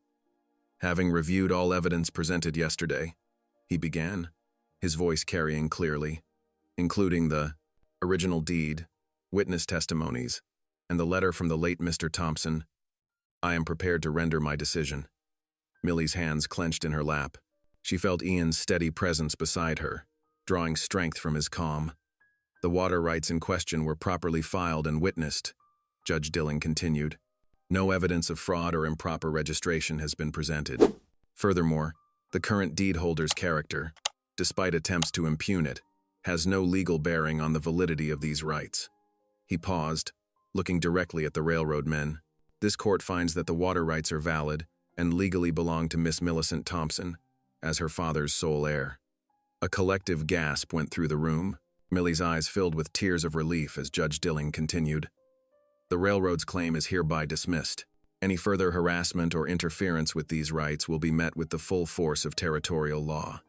"Having reviewed all evidence presented yesterday," he began, his voice carrying clearly, including the original deed, witness testimonies, and the letter from the late Mr. Thompson, "I am prepared to render my decision." Millie's hands clenched in her lap. She felt Ian's steady presence beside her, drawing strength from his calm. "The water rights in question were properly filed and witnessed," Judge Dilling continued. "No evidence of fraud or improper registration has been presented." Furthermore, the current deed holder's character, despite attempts to impugn it, has no legal bearing on the validity of these rights. He paused, looking directly at the railroad men. This court finds that the water rights are valid and legally belong to Miss Millicent Thompson, as her father's sole heir. A collective gasp went through the room. Millie's eyes filled with tears of relief as Judge Dilling continued. The railroad's claim is hereby dismissed. Any further harassment or interference with these rights will be met with the full force of territorial law.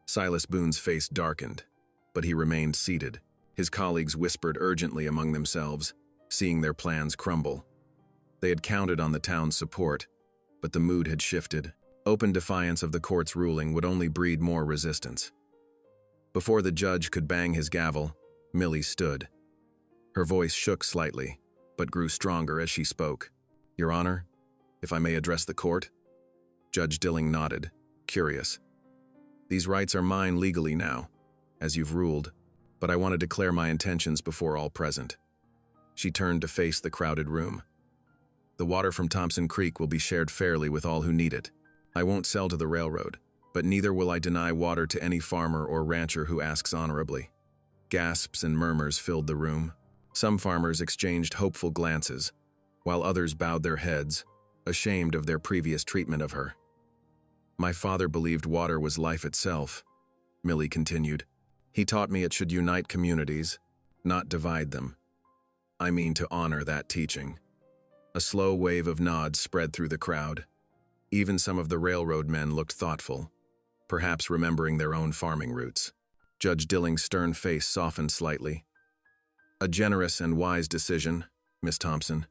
Silas Boone's face darkened, but he remained seated. His colleagues whispered urgently among themselves, seeing their plans crumble. They had counted on the town's support, but the mood had shifted. Open defiance of the court's ruling would only breed more resistance. Before the judge could bang his gavel, Millie stood. Her voice shook slightly, but grew stronger as she spoke. "Your Honor, if I may address the court?" Judge Dilling nodded, curious. "These rights are mine legally now, as you've ruled, but I want to declare my intentions before all present." She turned to face the crowded room. "The water from Thompson Creek will be shared fairly with all who need it. I won't sell to the railroad, but neither will I deny water to any farmer or rancher who asks honorably." Gasps and murmurs filled the room. Some farmers exchanged hopeful glances, while others bowed their heads, ashamed of their previous treatment of her. "My father believed water was life itself," Millie continued. "He taught me it should unite communities, not divide them. I mean to honor that teaching." A slow wave of nods spread through the crowd. Even some of the railroad men looked thoughtful, perhaps remembering their own farming roots. Judge Dilling's stern face softened slightly. "A generous and wise decision, Miss Thompson."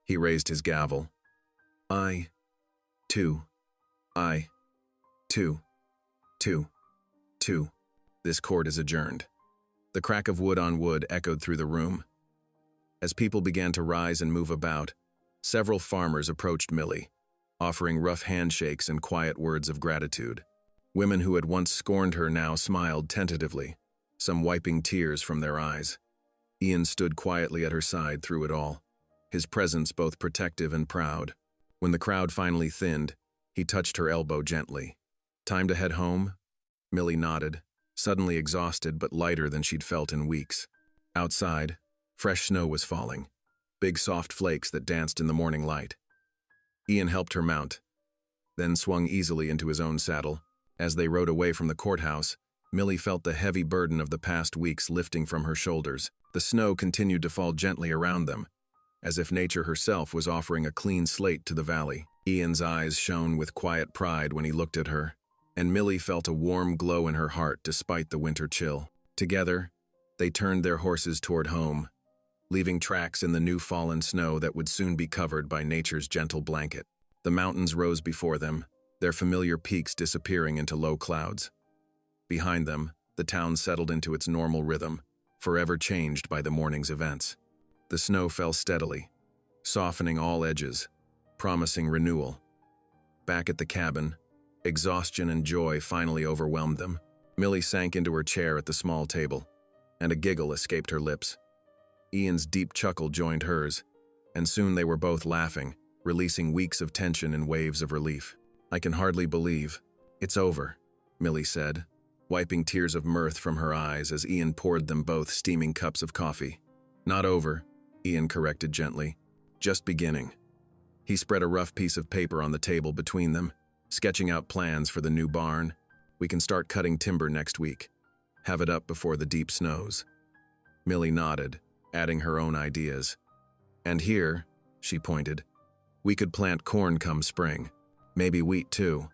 He raised his gavel. I, too. This court is adjourned." The crack of wood on wood echoed through the room. As people began to rise and move about, several farmers approached Millie, offering rough handshakes and quiet words of gratitude. Women who had once scorned her now smiled tentatively, some wiping tears from their eyes. Ian stood quietly at her side through it all, his presence both protective and proud. When the crowd finally thinned, he touched her elbow gently. "Time to head home?" Millie nodded, suddenly exhausted but lighter than she'd felt in weeks. Outside, fresh snow was falling, big soft flakes that danced in the morning light. Ian helped her mount, then swung easily into his own saddle. As they rode away from the courthouse, Millie felt the heavy burden of the past weeks lifting from her shoulders. The snow continued to fall gently around them, as if nature herself was offering a clean slate to the valley. Ian's eyes shone with quiet pride when he looked at her, and Millie felt a warm glow in her heart despite the winter chill. Together, they turned their horses toward home, leaving tracks in the new fallen snow that would soon be covered by nature's gentle blanket. The mountains rose before them, their familiar peaks disappearing into low clouds. Behind them, the town settled into its normal rhythm, forever changed by the morning's events. The snow fell steadily, softening all edges, promising renewal. Back at the cabin, exhaustion and joy finally overwhelmed them. Millie sank into her chair at the small table, and a giggle escaped her lips. Ian's deep chuckle joined hers, and soon they were both laughing, releasing weeks of tension in waves of relief. "I can hardly believe it's over," Millie said, wiping tears of mirth from her eyes as Ian poured them both steaming cups of coffee. "Not over," Ian corrected gently. "Just beginning." He spread a rough piece of paper on the table between them, sketching out plans for the new barn. "We can start cutting timber next week. Have it up before the deep snows." Millie nodded, adding her own ideas. "And here," she pointed, "we could plant corn come spring. Maybe wheat too."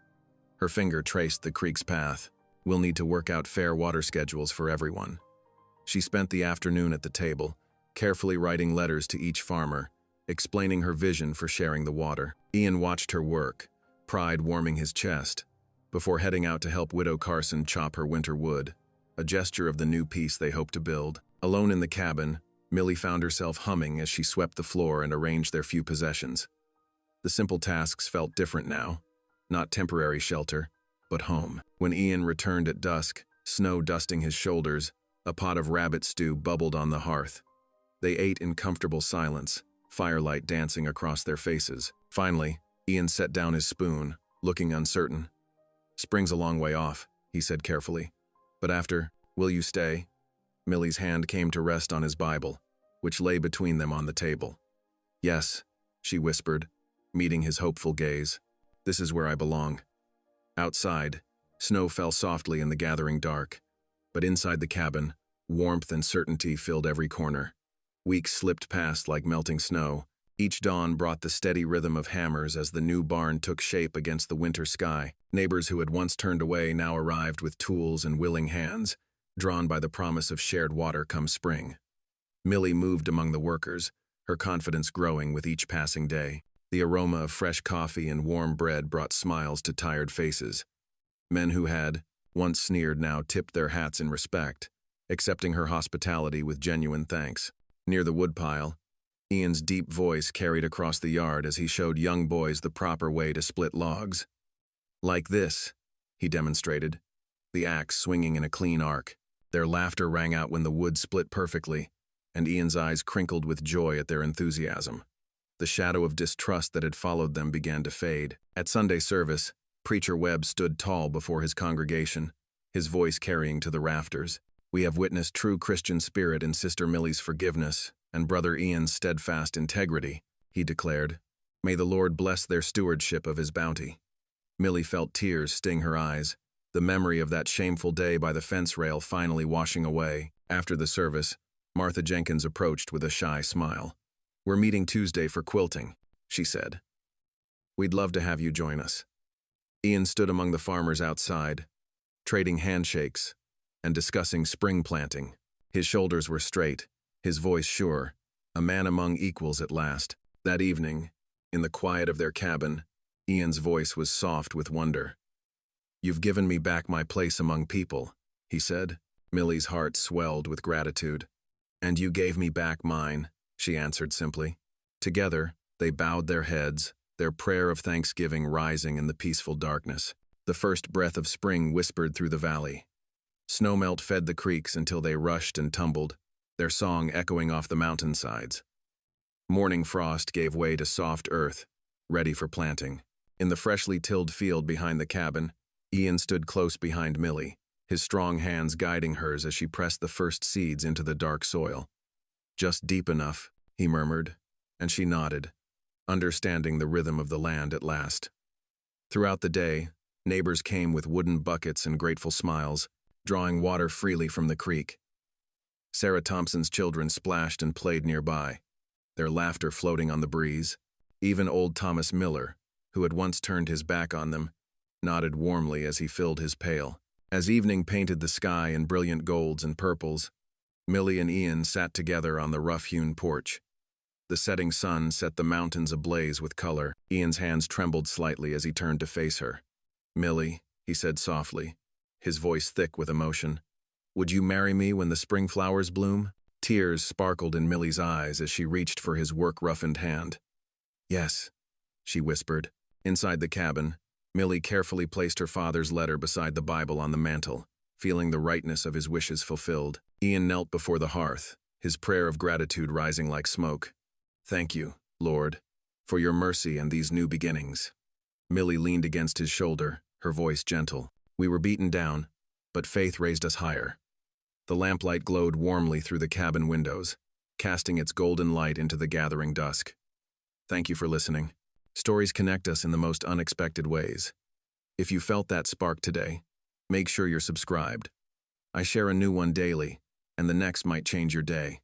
Her finger traced the creek's path. "We'll need to work out fair water schedules for everyone." She spent the afternoon at the table, carefully writing letters to each farmer, explaining her vision for sharing the water. Ian watched her work, pride warming his chest, before heading out to help Widow Carson chop her winter wood, a gesture of the new peace they hoped to build. Alone in the cabin, Millie found herself humming as she swept the floor and arranged their few possessions. The simple tasks felt different now, not temporary shelter, but home. When Ian returned at dusk, snow dusting his shoulders, a pot of rabbit stew bubbled on the hearth. They ate in comfortable silence, firelight dancing across their faces. Finally, Ian set down his spoon, looking uncertain. "Spring's a long way off," he said carefully. "But after, will you stay?" Millie's hand came to rest on his Bible, which lay between them on the table. "Yes," she whispered, meeting his hopeful gaze. "This is where I belong." Outside, snow fell softly in the gathering dark, but inside the cabin, warmth and certainty filled every corner. Weeks slipped past like melting snow. Each dawn brought the steady rhythm of hammers as the new barn took shape against the winter sky. Neighbors who had once turned away now arrived with tools and willing hands, drawn by the promise of shared water come spring. Millie moved among the workers, her confidence growing with each passing day. The aroma of fresh coffee and warm bread brought smiles to tired faces. Men who had, once sneered, now tipped their hats in respect, accepting her hospitality with genuine thanks. Near the woodpile, Ian's deep voice carried across the yard as he showed young boys the proper way to split logs. "Like this," he demonstrated, the axe swinging in a clean arc. Their laughter rang out when the wood split perfectly, and Ian's eyes crinkled with joy at their enthusiasm. The shadow of distrust that had followed them began to fade. At Sunday service, Preacher Webb stood tall before his congregation, his voice carrying to the rafters. "We have witnessed true Christian spirit in Sister Millie's forgiveness and Brother Ian's steadfast integrity," he declared. "May the Lord bless their stewardship of his bounty." Millie felt tears sting her eyes, the memory of that shameful day by the fence rail finally washing away. After the service, Martha Jenkins approached with a shy smile. "We're meeting Tuesday for quilting," she said. "We'd love to have you join us." Ian stood among the farmers outside, trading handshakes and discussing spring planting. His shoulders were straight, his voice sure, a man among equals at last. That evening, in the quiet of their cabin, Ian's voice was soft with wonder. "You've given me back my place among people," he said. Millie's heart swelled with gratitude. "And you gave me back mine," she answered simply. Together, they bowed their heads, their prayer of thanksgiving rising in the peaceful darkness. The first breath of spring whispered through the valley. Snowmelt fed the creeks until they rushed and tumbled, their song echoing off the mountainsides. Morning frost gave way to soft earth, ready for planting. In the freshly tilled field behind the cabin, Ian stood close behind Millie, his strong hands guiding hers as she pressed the first seeds into the dark soil. "Just deep enough," he murmured, and she nodded, understanding the rhythm of the land at last. Throughout the day, neighbors came with wooden buckets and grateful smiles, drawing water freely from the creek. Sarah Thompson's children splashed and played nearby, their laughter floating on the breeze. Even old Thomas Miller, who had once turned his back on them, nodded warmly as he filled his pail. As evening painted the sky in brilliant golds and purples, Millie and Ian sat together on the rough-hewn porch. The setting sun set the mountains ablaze with color. Ian's hands trembled slightly as he turned to face her. "Millie," he said softly, his voice thick with emotion, "would you marry me when the spring flowers bloom?" Tears sparkled in Millie's eyes as she reached for his work-roughened hand. "Yes," she whispered. Inside the cabin, Millie carefully placed her father's letter beside the Bible on the mantel, feeling the rightness of his wishes fulfilled. Ian knelt before the hearth, his prayer of gratitude rising like smoke. "Thank you, Lord, for your mercy and these new beginnings." Millie leaned against his shoulder, her voice gentle. "We were beaten down, but faith raised us higher." The lamplight glowed warmly through the cabin windows, casting its golden light into the gathering dusk. Thank you for listening. Stories connect us in the most unexpected ways. If you felt that spark today, make sure you're subscribed. I share a new one daily, and the next might change your day.